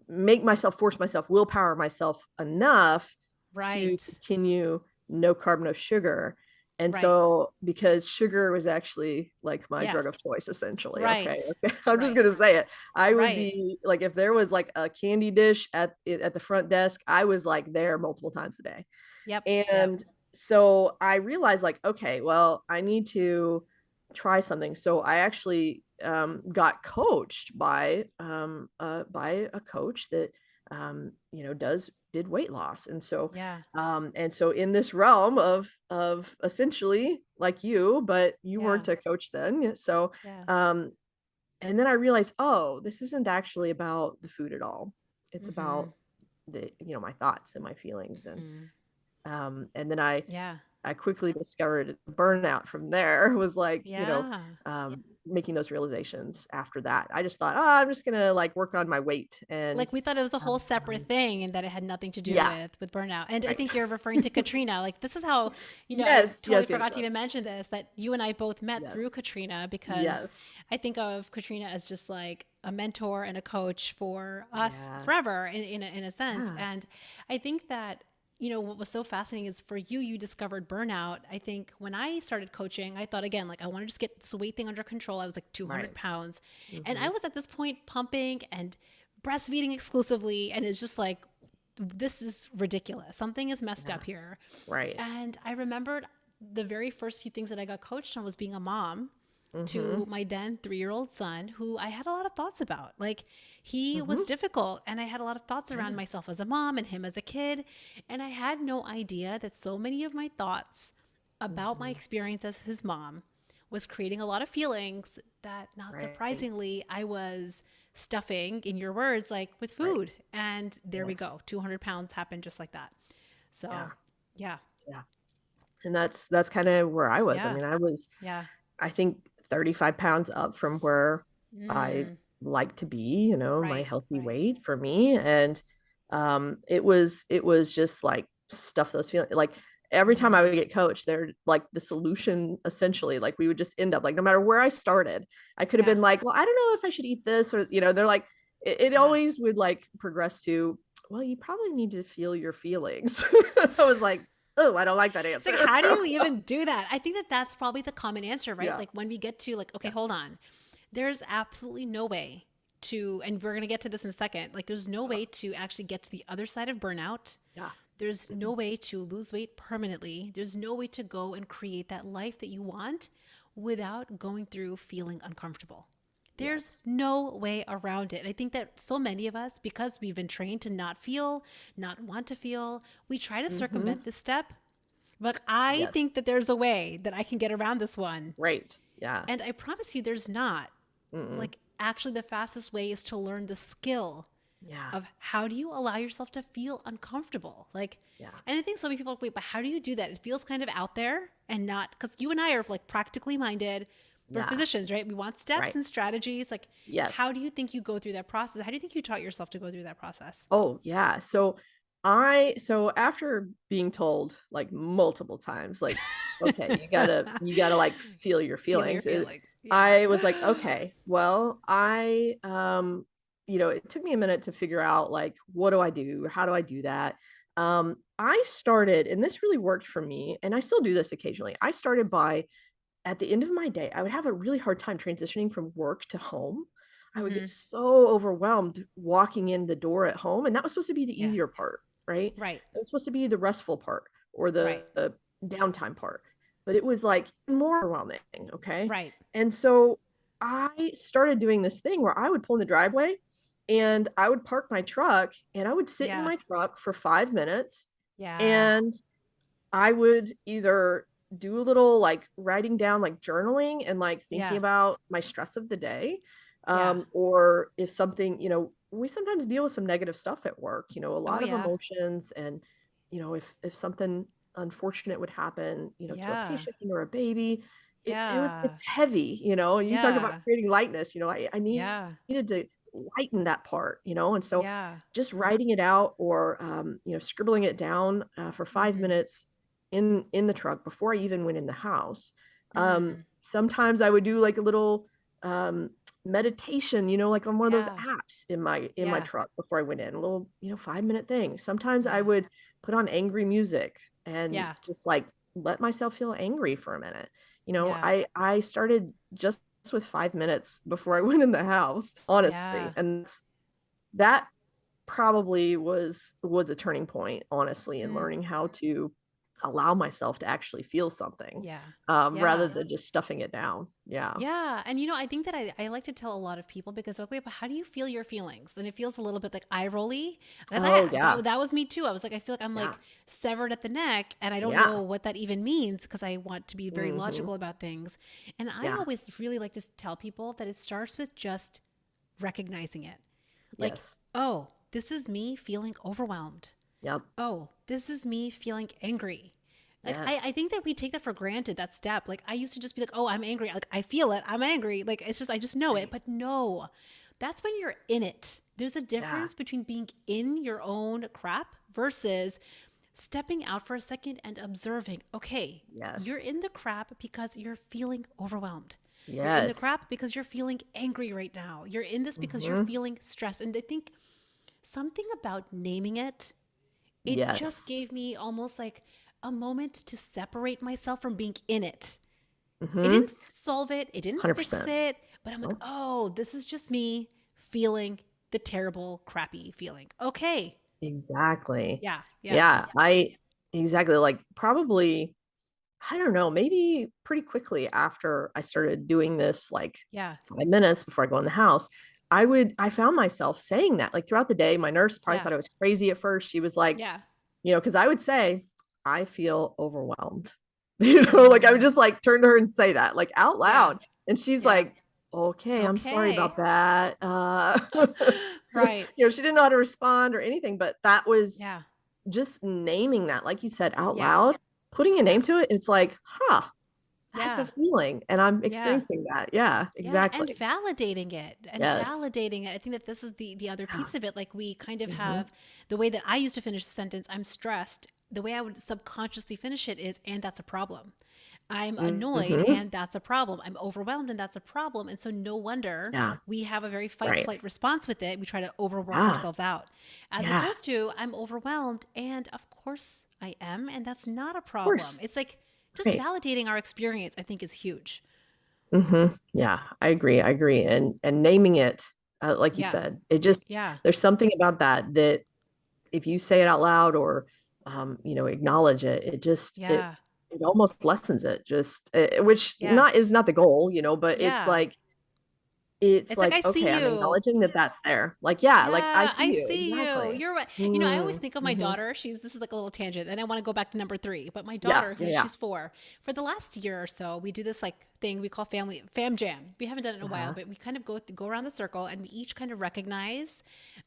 S2: make myself, force myself, willpower myself enough to
S1: Right.
S2: continue no carb, no sugar. And
S1: Right.
S2: so, because sugar was actually like my
S1: Yeah.
S2: drug of choice, essentially. Okay.
S1: Right.
S2: Okay. I'm just
S1: Right.
S2: going to say it. I would
S1: Right.
S2: be like, if there was like a candy dish at the front desk, I was like there multiple times a day.
S1: Yep. Yep.
S2: And so I realized, like, okay, well, I need to try something. So I actually got coached by a coach that did weight loss.
S1: Yeah.
S2: And so in this realm of essentially like you, but you
S1: Yeah.
S2: weren't a coach then. So
S1: Yeah.
S2: um and then I realized, oh, this isn't actually about the food at all. It's
S1: Mm-hmm.
S2: about my thoughts and my feelings.
S1: Mm-hmm.
S2: And then I
S1: Yeah.
S2: I quickly discovered burnout from there. Was like,
S1: Yeah.
S2: making those realizations after that. I just thought, oh, I'm just gonna like work on my weight. And
S1: Like we thought it was a whole
S2: um,
S1: separate thing and that it had nothing to do
S2: yeah,
S1: with burnout. And I
S2: right.
S1: think you're referring to Katrina. Like this is how, I
S2: Yes,
S1: totally
S2: yes, yes,
S1: forgot to even
S2: yes,
S1: mention this, that you and I both met through
S2: yes,
S1: Katrina, because
S2: yes,
S1: I think of Katrina as just like a mentor and a coach for us
S2: yeah,
S1: forever in a sense.
S2: yeah,
S1: And I think that what was so fascinating is for you, you discovered burnout. I think when I started coaching, I thought again, like I want to just get this weight thing under control. I was like 200
S2: right.
S1: pounds. And
S2: Mm-hmm.
S1: I was at this point pumping and breastfeeding exclusively. And it's just like, this is ridiculous. Something is messed
S2: Yeah,
S1: up here.
S2: right.
S1: And I remembered the very first few things that I got coached on was being a mom
S2: Mm-hmm.
S1: to my then 3-year-old son, who I had a lot of thoughts about. Like, he was
S2: Mm-hmm.
S1: difficult, and I had a lot of thoughts around
S2: Yeah.
S1: myself as a mom and him as a kid. And I had no idea that so many of my thoughts about my
S2: Mm-hmm.
S1: experience as his mom was creating a lot of feelings that, not
S2: Right.
S1: surprisingly, I was stuffing, in your words, like with
S2: Right.
S1: food. And there we
S2: Yes.
S1: go. 200 pounds happened just like that. So,
S2: Yeah.
S1: yeah,
S2: Yeah. And that's kind of where I was. I
S1: yeah,
S2: mean, I was,
S1: yeah.
S2: I think, 35 pounds up from where I
S1: Mm,
S2: like to be, my
S1: right,
S2: healthy
S1: right.
S2: weight for me. And it was just like stuff those feelings. Like every time
S1: Yeah,
S2: I would get coached, they're like the solution essentially. Like we would just end up like no matter where I started, I could have
S1: yeah,
S2: been like, well, I don't know if I should eat this, or they're like, it
S1: yeah.
S2: always would like progress to, well, you probably need to feel your feelings. I was like, oh, I don't like that
S1: It's like,
S2: answer.
S1: how do you even do that? I think that that's probably the common answer, right?
S2: Yeah.
S1: Like when we get to like, okay,
S2: Yes.
S1: hold on. There's absolutely no way to, and we're going to get to this in a second. Like there's no way to actually get to the other side of burnout.
S2: Yeah.
S1: There's no way to lose weight permanently. There's no way to go and create that life that you want without going through feeling uncomfortable. There's
S2: Yes.
S1: no way around it. I think that so many of us, because we've been trained to not feel, not want to feel, we try to
S2: Mm-hmm.
S1: circumvent this step. But I
S2: Yes.
S1: think that there's a way that I can get around this one.
S2: Right. Yeah.
S1: And I promise you, there's not.
S2: Mm-mm.
S1: Like, actually, the fastest way is to learn the skill
S2: Yeah.
S1: of how do you allow yourself to feel uncomfortable. Like,
S2: Yeah.
S1: and I think so many people are like, wait, but how do you do that? It feels kind of out there and not, because you and I are like practically minded. We're
S2: Yeah.
S1: physicians, right? We want steps
S2: Right.
S1: and strategies. Like,
S2: Yes.
S1: how do you think you go through that process? How do you think you taught yourself to go through that process?
S2: Oh, yeah. So after being told like multiple times, like, okay, you gotta like feel your
S1: Feel your
S2: feelings.
S1: feelings. Yeah.
S2: I was like, okay, well, it took me a minute to figure out like, what do I do? How do I do that? I started, and this really worked for me, and I still do this occasionally. I started by, at the end of my day, I would have a really hard time transitioning from work to home. I would get
S1: Mm-hmm.
S2: so overwhelmed walking in the door at home, and that was supposed to be the
S1: Yeah.
S2: easier part, right?
S1: Right.
S2: It was supposed to be the restful part or the
S1: Right.
S2: downtime part. but it was like more overwhelming. Okay.
S1: Right.
S2: And so I started doing this thing where I would pull in the driveway and I would park my truck and I would sit in
S1: Yeah.
S2: my truck for 5 minutes
S1: Yeah.
S2: and I would either do a little like writing down, like journaling and like thinking
S1: Yeah.
S2: about my stress of the day.
S1: Yeah.
S2: Or if something, we sometimes deal with some negative stuff at work, a
S1: Oh
S2: lot of
S1: yeah.
S2: emotions. And, if something unfortunate would happen, to a
S1: Yeah.
S2: patient or a baby,
S1: Yeah.
S2: it's heavy, you talk about
S1: Yeah.
S2: creating lightness, I
S1: Yeah.
S2: needed to lighten that part, and so
S1: Yeah.
S2: just writing it out or, scribbling it down for five
S1: Mm-hmm.
S2: minutes in the truck before I even went in the house.
S1: Mm.
S2: Sometimes I would do like a little um, meditation, like on one of those
S1: Yeah.
S2: apps in my
S1: Yeah.
S2: truck before I went in, a little, 5 minute thing. Sometimes I
S1: Yeah.
S2: would put on angry music and
S1: Yeah.
S2: just like let myself feel angry for a minute.
S1: Yeah.
S2: I started just with 5 minutes before I went in the house,
S1: Yeah.
S2: honestly. And that probably was a turning point, honestly, in
S1: Mm.
S2: learning how to allow myself to actually feel something,
S1: Yeah.
S2: rather
S1: Yeah.
S2: than just stuffing it down. Yeah.
S1: Yeah. And I think that I like to tell a lot of people because okay, but how do you feel your feelings? And it feels a little bit like eye rolly. Because
S2: Oh, yeah.
S1: that was me too. I was like, I feel like I'm
S2: Yeah.
S1: like severed at the neck and I don't know
S2: Yeah.
S1: what that even means because I want to be very
S2: Hmm.
S1: logical about things. And I
S2: Yeah.
S1: always really like to tell people that it starts with just recognizing it. Like,
S2: Yes.
S1: oh, this is me feeling overwhelmed.
S2: Yep.
S1: Oh, this is me feeling angry. Like I
S2: Yes.
S1: think that we take that for granted, that step. Like I used to just be like, oh, I'm angry. Like I feel it. I'm angry. Like it's just I just know it.
S2: Right.
S1: But no, that's when you're in it. There's a
S2: Yeah.
S1: difference between being in your own crap versus stepping out for a second and observing, okay, you're
S2: Yes.
S1: in the crap because you're feeling overwhelmed. You're in the
S2: Yes.
S1: crap because you're feeling angry right now. You're in this because you're
S2: Hmm.
S1: feeling stressed. And I think something about naming it, it just
S2: Yes.
S1: gave me almost like a moment to separate myself from being in it. It
S2: Hmm.
S1: didn't solve it, it didn't fix
S2: 100%.
S1: it, but I'm like,
S2: Nope.
S1: oh, this is just me feeling the terrible, crappy feeling. Okay.
S2: Exactly.
S1: Yeah. Yeah.
S2: Yeah. I exactly, like, probably, I don't know, maybe pretty quickly after I started doing this, like
S1: Yeah.
S2: 5 minutes before I go in the house, I found myself saying that like throughout the day. My nurse probably
S1: Yeah.
S2: thought I was crazy at first. She was like,
S1: Yeah.
S2: because I would say, I feel overwhelmed. Like I would
S1: Mm.
S2: just like turn to her and say that like out
S1: Yeah.
S2: loud. And she's
S1: Yeah.
S2: like, okay, I'm sorry
S1: Okay.
S2: about that.
S1: Right.
S2: She didn't know how to respond or anything, but that was
S1: Yeah.
S2: just naming that, like you said, out
S1: Yeah.
S2: loud, putting a
S1: Yeah.
S2: name to it. It's like, huh, that's a
S1: Yeah.
S2: feeling. And I'm
S1: Yeah.
S2: experiencing that. Yeah,
S1: Yeah, and
S2: exactly.
S1: validating it and
S2: Yes.
S1: validating it. I think that this is the other
S2: Yeah.
S1: piece of it. Like we kind of
S2: Hmm.
S1: have the way that I used to finish the sentence, I'm stressed. The way I would subconsciously finish it is, and that's a problem. I'm annoyed,
S2: Hmm.
S1: and that's a problem. I'm overwhelmed, and that's a problem. And so, no wonder
S2: Yeah.
S1: we have a very fight
S2: Right.
S1: flight response with it. We try to overwork
S2: Yeah.
S1: ourselves out, as
S2: Yeah.
S1: opposed to, I'm overwhelmed, and of course I am, and that's not a
S2: Of
S1: problem.
S2: course.
S1: It's like just
S2: Right.
S1: validating our experience, I think, is huge.
S2: Yeah, I agree. I agree. And naming it, like you
S1: Yeah.
S2: said, it just,
S1: Yeah.
S2: there's something about that if you say it out loud or, acknowledge it, it just, it,
S1: Yeah.
S2: it almost lessens it, just, which
S1: Yeah.
S2: is not the goal, but
S1: Yeah.
S2: it's
S1: It's like,
S2: like,
S1: I
S2: okay,
S1: see
S2: I'm
S1: you.
S2: acknowledging that that's there. Like, yeah, like I
S1: Yeah,
S2: see
S1: I
S2: you.
S1: see you.
S2: Exactly.
S1: You're right. I always think of my
S2: Mm-hmm.
S1: daughter. This is like a little tangent, and I want to go back to number three. But my
S2: Yeah.
S1: daughter,
S2: Yeah. Yeah.
S1: she's 4. For the last year or so, we do this like thing we call family fam jam. We haven't done it in a while,
S2: Uh-huh.
S1: but we kind of go around the circle, and we each kind of recognize.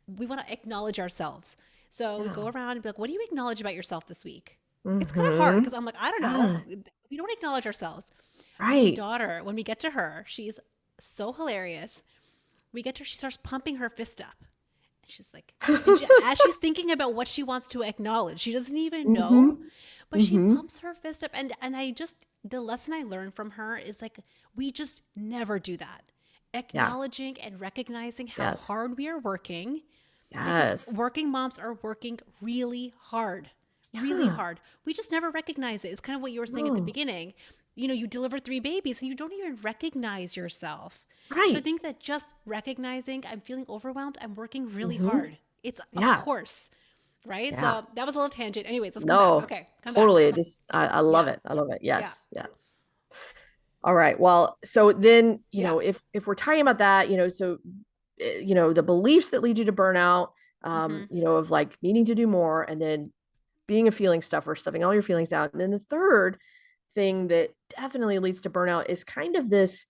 S1: We want to acknowledge ourselves. So we
S2: Yeah.
S1: go around and be like, "What do you acknowledge about yourself this week?" It's kind of hard
S2: Mm-hmm.
S1: because I'm like, I don't know.
S2: Yeah.
S1: We don't acknowledge ourselves. My
S2: Right.
S1: daughter, when we get to her, she's so hilarious. We get to her, she starts pumping her fist up. And she's like, as she's thinking about what she wants to acknowledge, she doesn't even know,
S2: Mm-hmm.
S1: but she
S2: Mm-hmm.
S1: pumps her fist up. And I just, the lesson I learned from her is like, we just never do that.
S2: Yeah.
S1: Acknowledging and recognizing how
S2: Yes.
S1: hard we are working because
S2: Yes.
S1: working moms are working really hard, really
S2: Yeah.
S1: hard. We just never recognize it. It's kind of what you were saying at the
S2: No.
S1: beginning. You deliver 3 babies and you don't even recognize yourself. So I
S2: Right.
S1: think that just recognizing I'm feeling overwhelmed, I'm working really
S2: Mm-hmm.
S1: hard. It's of
S2: Yeah.
S1: course. right?
S2: Yeah.
S1: So that was a little tangent. Anyways, let's come back.
S2: No,
S1: Okay, come back.
S2: totally. It just, I love
S1: Yeah,
S2: it. I love it.
S1: yeah,
S2: Yes. Yes. All right. Well, so then,
S1: yeah.
S2: if we're talking about that, so the beliefs that lead you to burnout,
S1: Mm-hmm.
S2: of like needing to do more, and then being a feeling stuffer, stuffing all your feelings down. And then the third thing that definitely leads to burnout is kind of this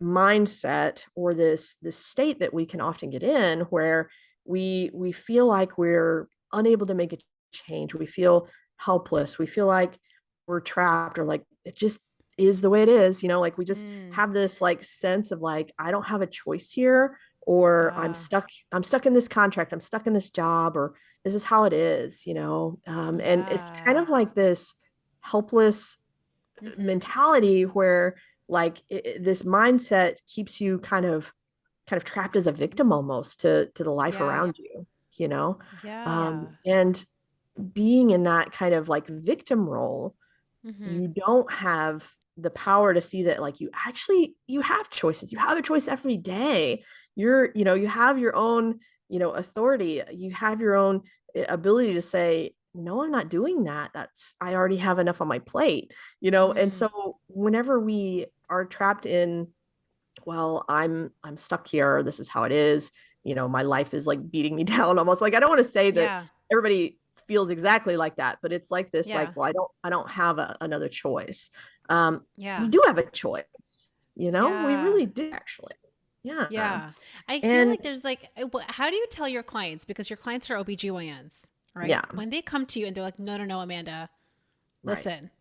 S2: mindset, or this state that we can often get in, where we feel like we're unable to make a change. We feel helpless. We feel like we're trapped, or like it just is the way it is, like we just
S1: Mm,
S2: have this like sense of like I don't have a choice here, or
S1: yeah,
S2: I'm stuck in this contract, I'm stuck in this job, or this is how it is, and it's kind
S1: yeah.
S2: of like this helpless
S1: Mm-hmm.
S2: mentality where like this mindset keeps you kind of trapped as a victim almost to the life
S1: Yeah,
S2: around you, you know
S1: yeah.
S2: and being in that kind of like victim role,
S1: Mm-hmm.
S2: you don't have the power to see that like you have choices. You have a choice every day. You have your own, authority. You have your own ability to say, no, I'm not doing that. I already have enough on my plate, and
S1: Mm,
S2: so whenever we are trapped in, well, I'm stuck here, this is how it is, my life is like beating me down almost. Like I don't want to say that
S1: yeah,
S2: everybody feels exactly like that, but it's like this, like,
S1: yeah,
S2: well, I don't have another choice. We
S1: yeah,
S2: do have a choice, we
S1: yeah.
S2: really do actually. Yeah.
S1: Yeah. I feel
S2: And
S1: like there's like, how do you tell your clients? Because your clients are OBGYNs, right?
S2: yeah.
S1: When they come to you and they're like, no, no, no, Amanda,
S2: Right.
S1: listen,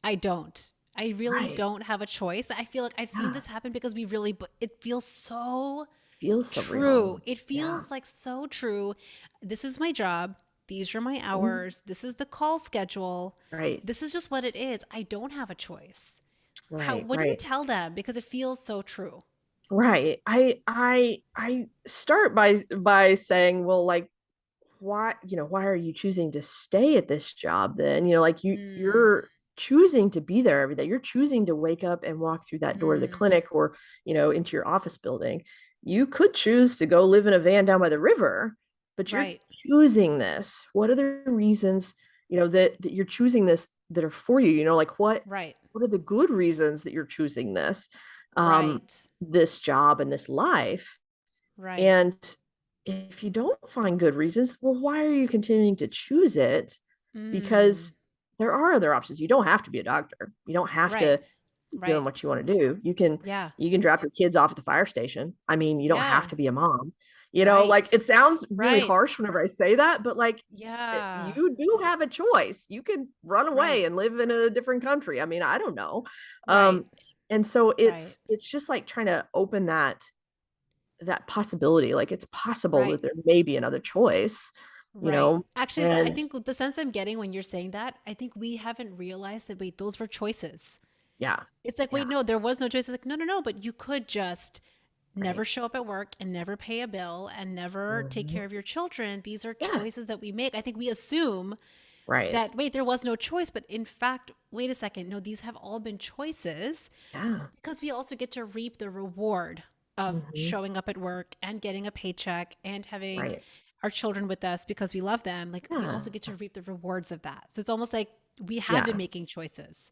S1: I don't. I really
S2: Right.
S1: don't have a choice. I feel like I've seen
S2: Yeah.
S1: this happen because we really, but it feels so
S2: Feels so
S1: true.
S2: real.
S1: It
S2: Yeah.
S1: feels like so true. This is my job. These are my
S2: Mhm.
S1: hours. This is the call schedule.
S2: Right.
S1: This is just what it is. I don't have a choice.
S2: Right.
S1: What do you
S2: Right.
S1: tell them? Because it feels so true.
S2: Right. I start by saying, well, like, why are you choosing to stay at this job then? Like
S1: Mm,
S2: you're choosing to be there every day. You're choosing to wake up and walk through that door of the
S1: mm,
S2: clinic, or, into your office building. You could choose to go live in a van down by the river, but you're
S1: right.
S2: choosing this. What are the reasons, that you're choosing this that are for you? Like
S1: Right.
S2: what are the good reasons that you're choosing um,
S1: Right.
S2: this job and this life?
S1: Right.
S2: And if you don't find good reasons, well, why are you continuing to choose it?
S1: Mm,
S2: Because there are other options. You don't have to be a doctor. You don't have
S1: right.
S2: to keep doing
S1: Right.
S2: what you want to do. You can
S1: Yeah.
S2: you can drop your kids off at the fire station. I mean, you don't have
S1: Yeah.
S2: to be a mom. Like
S1: Right.
S2: it sounds really
S1: Right.
S2: harsh whenever I say that, but like
S1: Yeah.
S2: you do have a choice. You can run away
S1: Right.
S2: and live in a different country. I mean, I don't know.
S1: Right.
S2: And so
S1: Right.
S2: it's just like trying to open that possibility. Like it's possible
S1: Right.
S2: that there may be another choice, you
S1: Right.
S2: know,
S1: Actually, I
S2: and
S1: think the sense I'm getting when you're saying that, I think we haven't realized that, wait, those were choices.
S2: yeah,
S1: It's like,
S2: yeah,
S1: wait, no, there was no choice. It's like, no, no, no, but you could just never
S2: right.
S1: show up at work and never pay a bill and never take
S2: Mhm.
S1: care of your children. These are
S2: Yeah,
S1: choices that we make. I think we assume
S2: right.
S1: that, wait, there was no choice, but in fact, wait a second, no, these have all been choices
S2: Yeah.
S1: because we also get to reap the reward of
S2: Hmm.
S1: showing up at work and getting a paycheck and having
S2: Right.
S1: our children with us because we love them. Like we
S2: Yeah.
S1: also get to reap the rewards of that. So it's almost like we have been
S2: Yeah.
S1: making choices.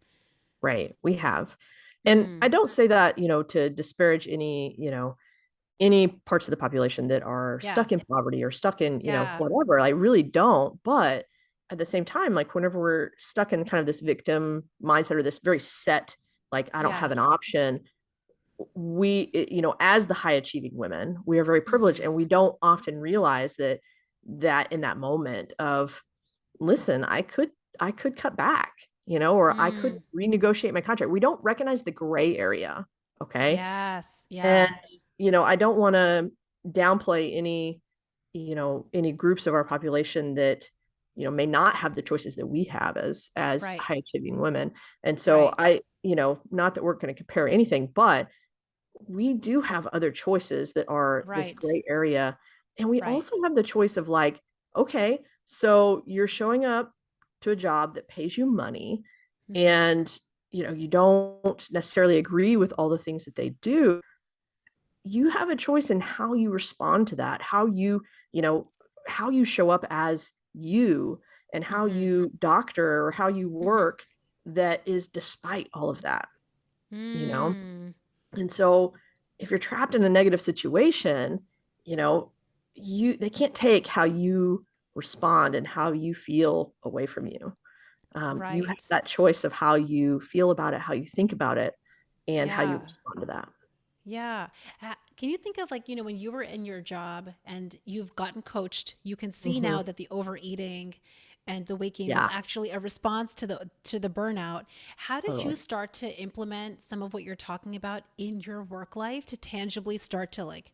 S2: Right. We have. And I
S1: Mm,
S2: don't say that, to disparage any parts of the population that are
S1: yeah.
S2: stuck in poverty or stuck in,
S1: Yeah.
S2: whatever. I really don't. But at the same time, like whenever we're stuck in kind of this victim mindset, or this very set, like I don't have
S1: Yeah.
S2: an option, as the high achieving women, we are very privileged,
S1: Hmm.
S2: and we don't often realize that in that moment of, listen, I could cut back, or I could
S1: Mm,
S2: renegotiate my contract. We don't recognize the gray area. Okay.
S1: yes.
S2: And
S1: Yeah.
S2: I don't want to downplay any groups of our population that may not have the choices that we have as
S1: Right.
S2: high achieving women. And so
S1: Right.
S2: not that we're going to compare anything, but we do have other choices that are this
S1: Right.
S2: gray area. And we
S1: Right.
S2: also have the choice of like, okay, so you're showing up to a job that pays you money,
S1: Hmm.
S2: and you don't necessarily agree with all the things that they do. You have a choice in how you respond to that, how you show up as you and how
S1: Mm-hmm.
S2: you doctor or how you
S1: Mm-hmm.
S2: work that is despite all of that, you know?
S1: Mm.
S2: And so if you're trapped in a negative situation, you know, they can't take how you respond and how you feel away from you. You have
S1: Right.
S2: that choice of how you feel about it, how you think about it, and how you
S1: Yeah.
S2: respond to that.
S1: Yeah. Can you think of like, when you were in your job and you've gotten coached, you can see
S2: Hmm.
S1: now that the overeating and the weight gain was
S2: Yeah,
S1: actually a response to the burnout. How did you
S2: totally.
S1: start to implement some of what you're talking about in your work life to tangibly start to like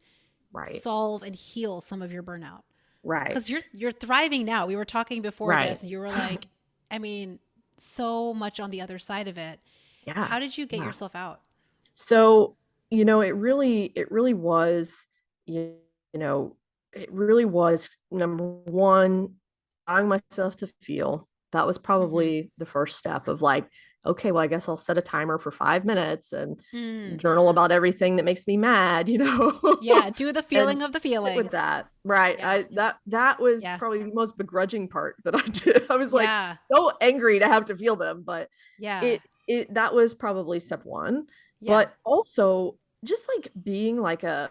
S2: Right.
S1: solve and heal some of your burnout?
S2: Right.
S1: Because you're thriving now. We were talking before
S2: Right.
S1: this and you were like, I mean, so much on the other side of it.
S2: Yeah.
S1: How did you get
S2: Yeah.
S1: yourself out?
S2: So, it really was, you know, it really was number one, allowing myself to feel. That was
S1: Mm-hmm.
S2: probably the first step of like, okay, well, I guess I'll set a timer for 5 minutes and
S1: Mm.
S2: journal about everything that makes me mad,
S1: Yeah, do the
S2: and
S1: feeling of the
S2: sit with
S1: feelings.
S2: that. Right.
S1: Yeah.
S2: That was
S1: Yeah.
S2: probably the most begrudging part that I did. I was like
S1: Yeah.
S2: so angry to have to feel them, but
S1: Yeah.
S2: it that was probably step one.
S1: Yeah.
S2: But also just like being like a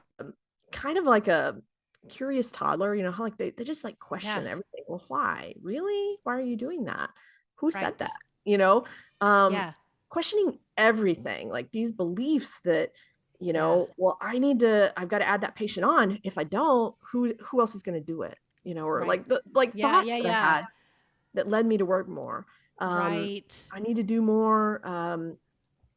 S2: kind of like a curious toddler, how like they just like
S1: Yeah.
S2: question everything. Well, why? Really? Why are you doing that? Who said that?
S1: Right.
S2: You know? Um,
S1: Yeah.
S2: questioning everything, like these beliefs that,
S1: Yeah.
S2: well, I've got to add that patient on. If I don't, who else is going to do it? Or
S1: Right.
S2: like the like
S1: Yeah.
S2: thoughts
S1: Yeah.
S2: that I
S1: Yeah.
S2: had that led me to work more. Um,
S1: Right.
S2: I need to do more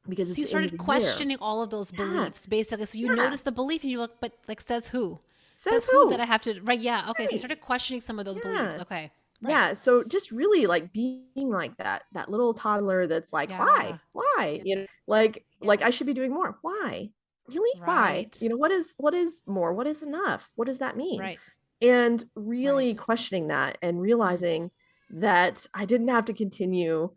S2: because
S1: So
S2: it's
S1: you
S2: the end of
S1: started
S2: the year.
S1: questioning all of those
S2: Yeah,
S1: beliefs, basically. So you
S2: yeah.
S1: notice the belief and you look, but like, says who? Says
S2: Says
S1: who that
S2: who?
S1: I have to, right? Yeah. Okay. So you
S2: Right.
S1: started questioning some of those beliefs.
S2: Yeah.
S1: Okay. Right.
S2: Yeah. So just really like being like that little toddler that's like,
S1: Yeah.
S2: why? Why? Like
S1: Yeah.
S2: I should be doing more. Why? Really? Why?
S1: Right.
S2: What is more? What is enough? What does that mean?
S1: Right.
S2: And really
S1: Right.
S2: questioning that and
S1: Mm-hmm.
S2: realizing that I didn't have to continue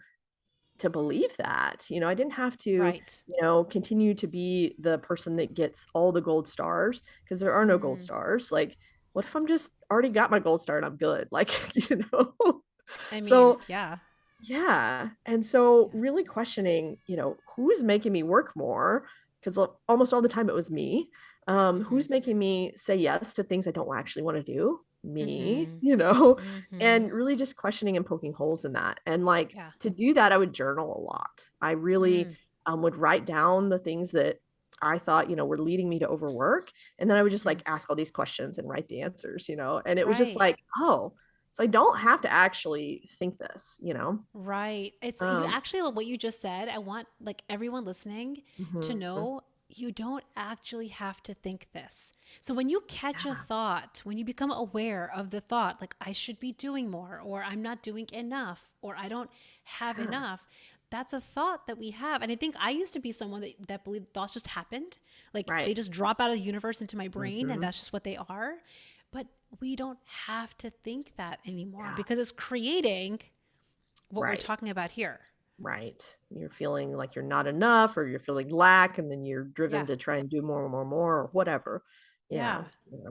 S2: to believe that. I didn't have to,
S1: Right.
S2: continue to be the person that gets all the gold stars because there are no gold
S1: Mm.
S2: stars. Like, what if I'm just already got my gold star and I'm good? Like, you know?
S1: I mean,
S2: So,
S1: yeah.
S2: yeah. And so,
S1: Yeah.
S2: really questioning, who's making me work more? Because almost all the time it was me.
S1: Mm-hmm.
S2: Who's making me say yes to things I don't actually want to do? Me,
S1: Mm-hmm. Mm-hmm.
S2: and really just questioning and poking holes in that. And like
S1: Yeah.
S2: to do that, I would journal a lot. I really
S1: Mm.
S2: would write down the things that I thought, were leading me to overwork. And then I would just
S1: Mm-hmm.
S2: like ask all these questions and write the answers, and it was just
S1: Right.
S2: like, oh, so I don't have to actually think this.
S1: Right. It's you
S2: Um,
S1: actually what you just said. I want like everyone listening to
S2: mhm.
S1: know you don't actually have to think this. So when you catch a
S2: Yeah,
S1: thought, when you become aware of the thought, like I should be doing more, or I'm not doing enough, or I don't have
S2: yeah,
S1: enough, that's a thought that we have. And I think I used to be someone that believed thoughts just happened. Like
S2: right.
S1: they just drop out of the universe into my brain and
S2: Hmm.
S1: that's just what they are. But we don't have to think that anymore
S2: Yeah,
S1: because it's creating what we're
S2: right.
S1: talking about here.
S2: Right. You're feeling like you're not enough or you're feeling lack, and then you're driven
S1: Yeah.
S2: to try and do more and more and more or whatever. Yeah.
S1: Yeah.
S2: Yeah.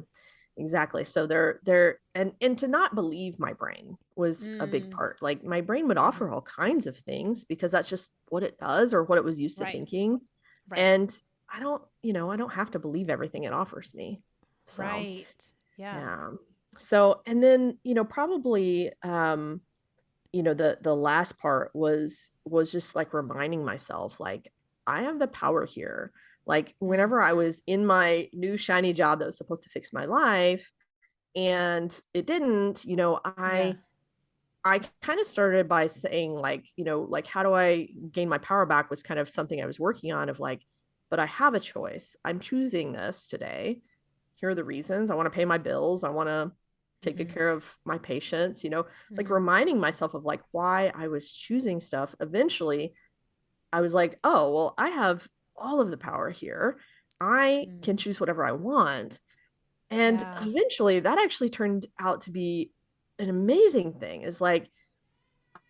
S2: Exactly. So they're and to not believe my brain was a big
S1: Mm,
S2: part. Like my brain would
S1: hmm.
S2: offer all kinds of things because that's just what it does or what it was used to
S1: Right.
S2: thinking.
S1: Right.
S2: And I don't have to believe everything it offers me. So,
S1: Right. Yeah.
S2: yeah. So, and then, probably the last part was just like reminding myself like I have the power here. Like
S1: Mm,
S2: whenever I was in my new shiny job that was supposed to fix my life and it didn't,
S1: yeah.
S2: I kind of started by saying like, like how do I gain my power back was kind of something I was working on of like, but I have a choice. I'm choosing this today. Here are the reasons. I want to pay my bills. I want to take good
S1: Hmm.
S2: care of my patients, like
S1: Hmm.
S2: reminding myself of like why I was choosing stuff. Eventually, I was like, oh, well, I have all of the power here. I
S1: Mm,
S2: can choose whatever I want. And
S1: yeah.
S2: eventually that actually turned out to be an amazing thing. Is like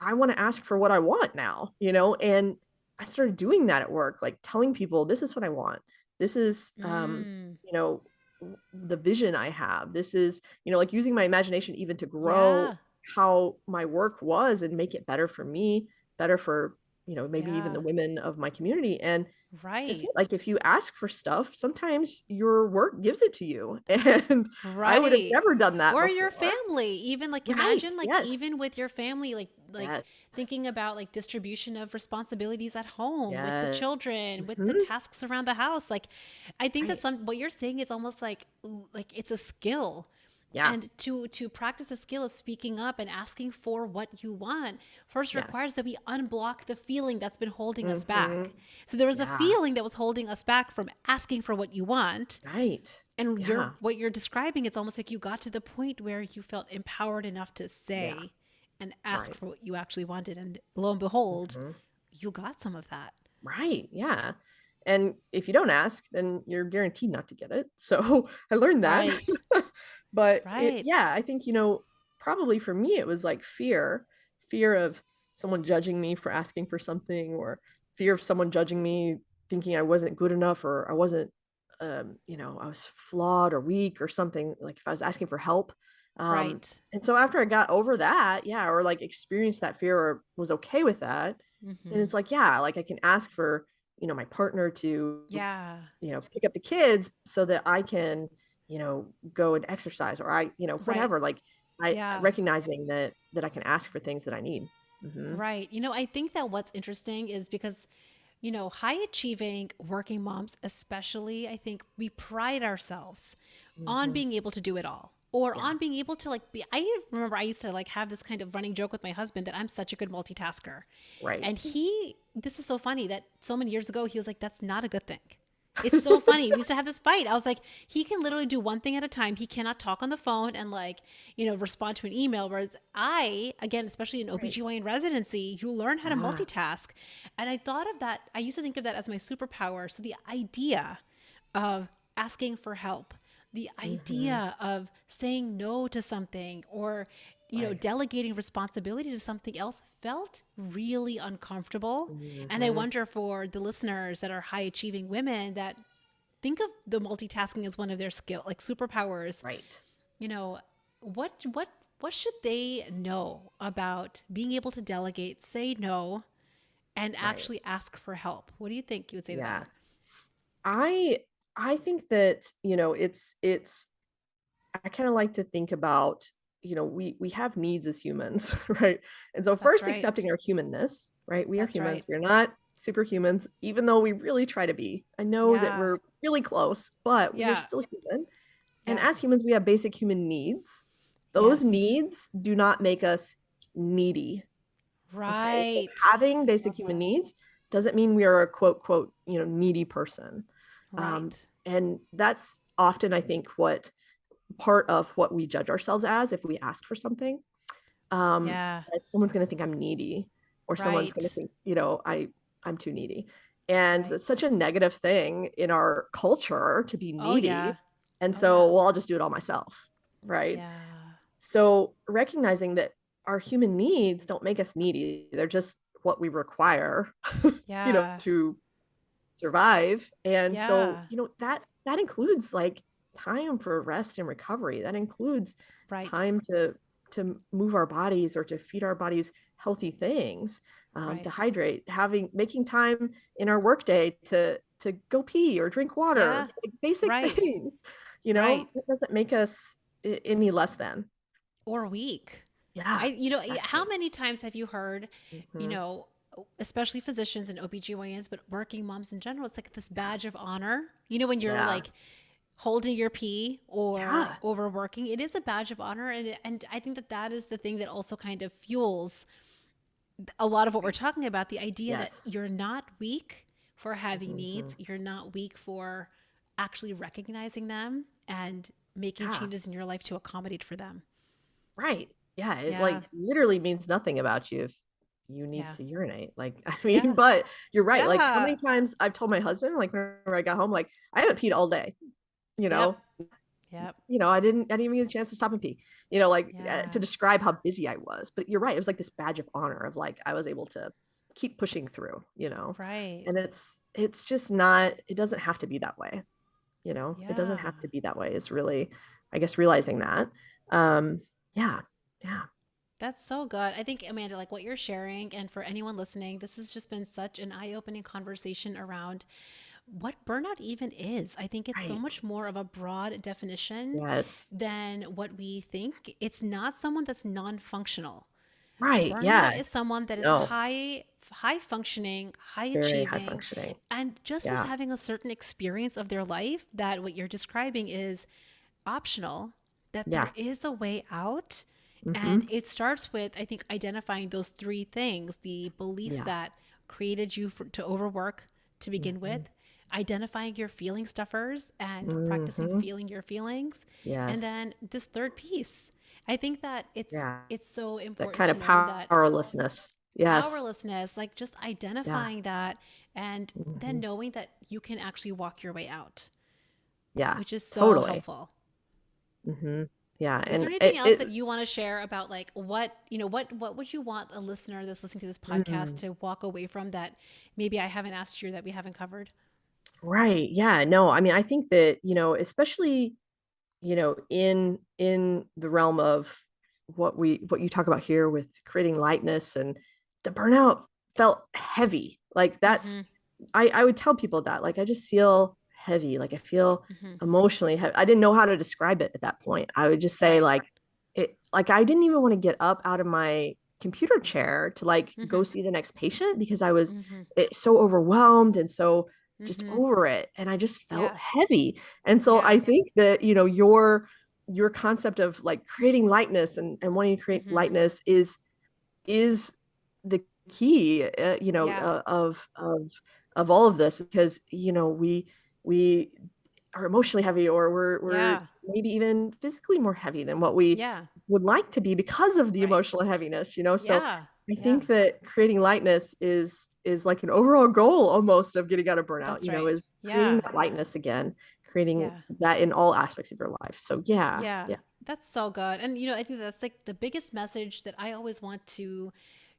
S2: I want to ask for what I want now, and I started doing that at work, like telling people, this is what I want. This is,
S1: Mm,
S2: you know, the vision I have. This is, like using my imagination even to grow
S1: yeah.
S2: how my work was and make it better for me, better for, maybe even the
S1: Yeah.
S2: women of my community. And guess
S1: Right.
S2: what? Like if you ask for stuff, sometimes your work gives it to you. And I would have
S1: Right.
S2: never done that
S1: Or your
S2: before.
S1: family, even like
S2: Right.
S1: imagine like
S2: Yes.
S1: even with your family, like
S2: Yes.
S1: thinking about like distribution of responsibilities at home with the
S2: Yes.
S1: children, with the
S2: Mhm.
S1: tasks around the house. Like I think that
S2: Right.
S1: some what you're saying is almost like it's a skill.
S2: Yeah.
S1: And to practice the skill of speaking up and asking for what you want first
S2: Yeah.
S1: requires that we unblock the feeling that's been holding us
S2: Hmm.
S1: back. So there was a
S2: Yeah.
S1: feeling that was holding us back from asking for what you want,
S2: Right.
S1: and
S2: Yeah.
S1: what you're describing, it's almost like you got to the point where you felt empowered enough to
S2: Yeah.
S1: say and ask
S2: Right.
S1: for what you actually wanted. And lo and behold,
S2: Hmm.
S1: you got some of that.
S2: Right. Yeah. And if you don't ask, then you're guaranteed not to get it. So I learned that.
S1: Right.
S2: But
S1: Right.
S2: yeah, I think, probably for me, it was like fear of someone judging me for asking for something, or fear of someone judging me, thinking I wasn't good enough, or I wasn't, I was flawed or weak or something, like if I was asking for help.
S1: Right.
S2: And so after I got over that, yeah, or like experienced that fear or was okay with that, then
S1: Mm-hmm.
S2: it's like, yeah, like I can ask for, my partner to,
S1: Yeah.
S2: pick up the kids so that I can, go and exercise, or
S1: Right.
S2: whatever. Like I
S1: Yeah.
S2: recognizing that I can ask for things that I need. Hmm.
S1: Right. I think that what's interesting is because, high achieving working moms, especially, I think we pride ourselves on
S2: Hmm.
S1: being able to do it all, or
S2: Yeah.
S1: on being able to like be. I remember I used to like have this kind of running joke with my husband that I'm such a good multitasker.
S2: Right.
S1: And this is so funny that so many years ago, he was like, that's not a good thing. It's so funny. We used to have this fight. I was like, he can literally do one thing at a time. He cannot talk on the phone and like, respond to an email. Whereas I, again, especially in
S2: Right.
S1: OBGYN residency, you learn how to
S2: Yeah.
S1: multitask. And I thought of that. I used to think of that as my superpower. So the idea of asking for help, the
S2: Hmm.
S1: idea of saying no to something, or
S2: Right.
S1: delegating responsibility to something else felt really uncomfortable. And I
S2: Hmm.
S1: wonder for the listeners that are high achieving women that think of the multitasking as one of their skill like superpowers,
S2: Right.
S1: you know, what should they know about being able to delegate, say no, and
S2: Right.
S1: actually ask for help? What do you think you would say to
S2: Yeah.
S1: that?
S2: I I think that, it's I kind of like to think about, we have needs as humans, right? And so
S1: That's
S2: first
S1: right.
S2: accepting our humanness, right? We are
S1: That's
S2: humans.
S1: right.
S2: We're not superhumans, even though we really try to be. I know that
S1: Yeah.
S2: we're really close, but we are
S1: Yeah.
S2: still human. And
S1: Yeah.
S2: as humans, we have basic human needs. Those
S1: Yes.
S2: needs do not make us needy. Okay. So
S1: Right.
S2: having
S1: I
S2: basic
S1: love
S2: human
S1: that.
S2: needs doesn't mean we are a quote, needy person.
S1: Right.
S2: And that's often, I think, what part of what we judge ourselves as if we ask for something.
S1: Yeah.
S2: Someone's going to think I'm needy, or someone's going to
S1: Right.
S2: think, I'm too needy. And
S1: Right.
S2: it's such a negative thing in our culture to be
S1: Oh
S2: needy.
S1: yeah.
S2: And
S1: Oh yeah.
S2: so, well, I'll just do it all myself. Right.
S1: Yeah.
S2: So recognizing that our human needs don't make us needy. They're just what we require,
S1: Yeah.
S2: to survive. And so,
S1: Yeah.
S2: that includes like time for rest and recovery. That includes
S1: Right.
S2: time to move our bodies, or to feed our bodies healthy things,
S1: Right.
S2: to hydrate, making time in our workday to go pee or drink water,
S1: Yeah.
S2: like basic
S1: Right.
S2: things.
S1: Right.
S2: It doesn't make us any less than.
S1: Or weak.
S2: Yeah,
S1: How
S2: exactly.
S1: many times have you heard, you
S2: Hmm.
S1: know, especially physicians and OBGYNs, but working moms in general, it's like this
S2: Yeah,
S1: badge of honor. When you're
S2: yeah,
S1: like holding your pee or
S2: yeah,
S1: overworking, it is a badge of honor. And I think that that is the thing that also kind of fuels a lot of what we're
S2: right.
S1: talking about, the idea that
S2: Yes.
S1: you're not weak for having
S2: Hmm.
S1: needs, you're not weak for actually recognizing them and making
S2: Yeah,
S1: changes in your life to accommodate for them.
S2: right. Yeah, it
S1: Yeah.
S2: like literally means nothing about you if you need
S1: Yeah.
S2: to urinate. Like, I mean,
S1: Yeah.
S2: but you're right. Like, how
S1: Yeah.
S2: many times I've told my husband, like, whenever I got home, like, I haven't peed all day, you
S1: Yep.
S2: know,
S1: Yep.
S2: I didn't even get a chance to stop and pee, like, to
S1: Yeah.
S2: describe how busy I was. But you're right. It was like this badge of honor of like, I was able to keep pushing through.
S1: Right.
S2: And it's just not, it doesn't have to be that way. It doesn't
S1: Yeah.
S2: have to be that way. It's really, I guess, realizing that. Um, yeah, yeah.
S1: That's so good. I think, Amanda, like what you're sharing, and for anyone listening, this has just been such an eye opening conversation around what burnout even is. I think it's so
S2: Right.
S1: much more of a broad definition
S2: Yes.
S1: than what we think. It's not someone that's non functional.
S2: Right.
S1: Burnout
S2: Yeah.
S1: is someone that is
S2: No.
S1: high functioning, high
S2: Very high
S1: achieving,
S2: functioning.
S1: and just is
S2: Yeah.
S1: having a certain experience of their life that what you're describing is optional, that there
S2: Yeah.
S1: is a way out. And
S2: Hmm.
S1: it starts with, I think, identifying those three things: the beliefs
S2: Yeah.
S1: that created you to overwork to begin with,
S2: Hmm.
S1: identifying your feeling stuffers and practicing
S2: Hmm.
S1: feeling your feelings, and
S2: Yes.
S1: then this third piece. I think that
S2: Yeah.
S1: it's so
S2: That
S1: important
S2: kind
S1: to
S2: of
S1: know that
S2: powerlessness. Yes.
S1: powerlessness, like just
S2: Yeah.
S1: identifying that and then
S2: Hmm.
S1: knowing that you can actually walk your way out,
S2: Yeah.
S1: which is so
S2: Totally.
S1: helpful.
S2: Hmm. Yeah.
S1: Is there
S2: And
S1: anything
S2: it,
S1: else that
S2: it
S1: you want to share about like what would you want a listener that's listening to this podcast
S2: mm,
S1: to walk away from that maybe I haven't asked you that we haven't covered?
S2: right. Yeah. No, I mean, I think that, especially, in the realm of what you talk about here with creating lightness, and the burnout felt heavy. Like that's
S1: Mm-hmm.
S2: I would tell people that, like, I just feel heavy, like I feel
S1: Mm-hmm.
S2: emotionally heavy. I didn't know how to describe it at that point. I would just say
S1: Right.
S2: like like I didn't even want to get up out of my computer chair to like
S1: Mm-hmm.
S2: go see the next patient because I was
S1: Mm-hmm.
S2: so overwhelmed and so just
S1: Mm-hmm.
S2: over it, and I just felt
S1: Yeah.
S2: heavy. And so
S1: Yeah.
S2: I think that, your concept of like creating lightness and wanting to create
S1: Mm-hmm.
S2: lightness is the key,
S1: Yeah.
S2: of all of this, because we are emotionally heavy, or we're
S1: Yeah.
S2: maybe even physically more heavy than what we
S1: Yeah.
S2: would like to be because of the
S1: Right.
S2: emotional heaviness, so
S1: Yeah.
S2: I
S1: Yeah.
S2: think that creating lightness is like an overall goal almost of getting out of burnout,
S1: That's right.
S2: is creating
S1: Yeah.
S2: that lightness again, creating
S1: Yeah.
S2: that in all aspects of your life. So yeah,
S1: Yeah.
S2: yeah,
S1: That's so good. And I think that's like the biggest message that I always want to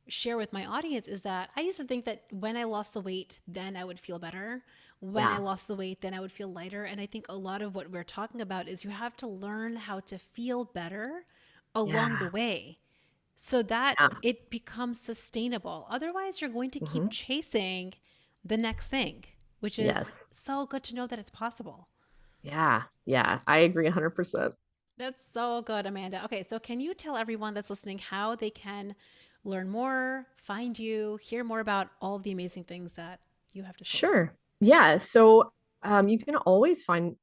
S1: share with my audience is that I used to think that when I lost the weight, then I would feel better. When I
S2: yeah,
S1: lost the weight, then I would feel lighter. And I think a lot of what we're talking about is you have to learn how to feel better along the
S2: yeah,
S1: way so that
S2: yeah.
S1: it becomes sustainable. Otherwise, you're going to keep
S2: Hmm.
S1: chasing the next thing, which is
S2: Yes.
S1: so good to know that it's possible.
S2: Yeah. Yeah. I agree 100%.
S1: That's so good, Amanda. Okay, so can you tell everyone that's listening how they can learn more, find you, hear more about all of the amazing things that you have to say?
S2: Sure. Yeah. So you can always find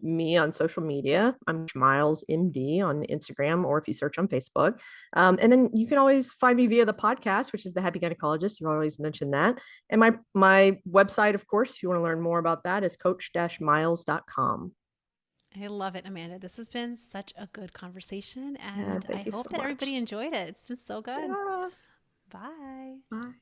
S2: me on social media. I'm Miles MD on Instagram, or if you search on Facebook. And then you can always find me via the podcast, which is the Happy Gynecologist. You always mention that. And my website, of course, if you want to learn more about that, is coach-miles.com.
S1: I love it, Amanda. This has been such a good conversation,
S2: Yeah.
S1: and I
S2: Thank you
S1: hope
S2: so
S1: that everybody
S2: much.
S1: enjoyed it. It's been so good.
S2: Yeah.
S1: Bye.
S2: Bye.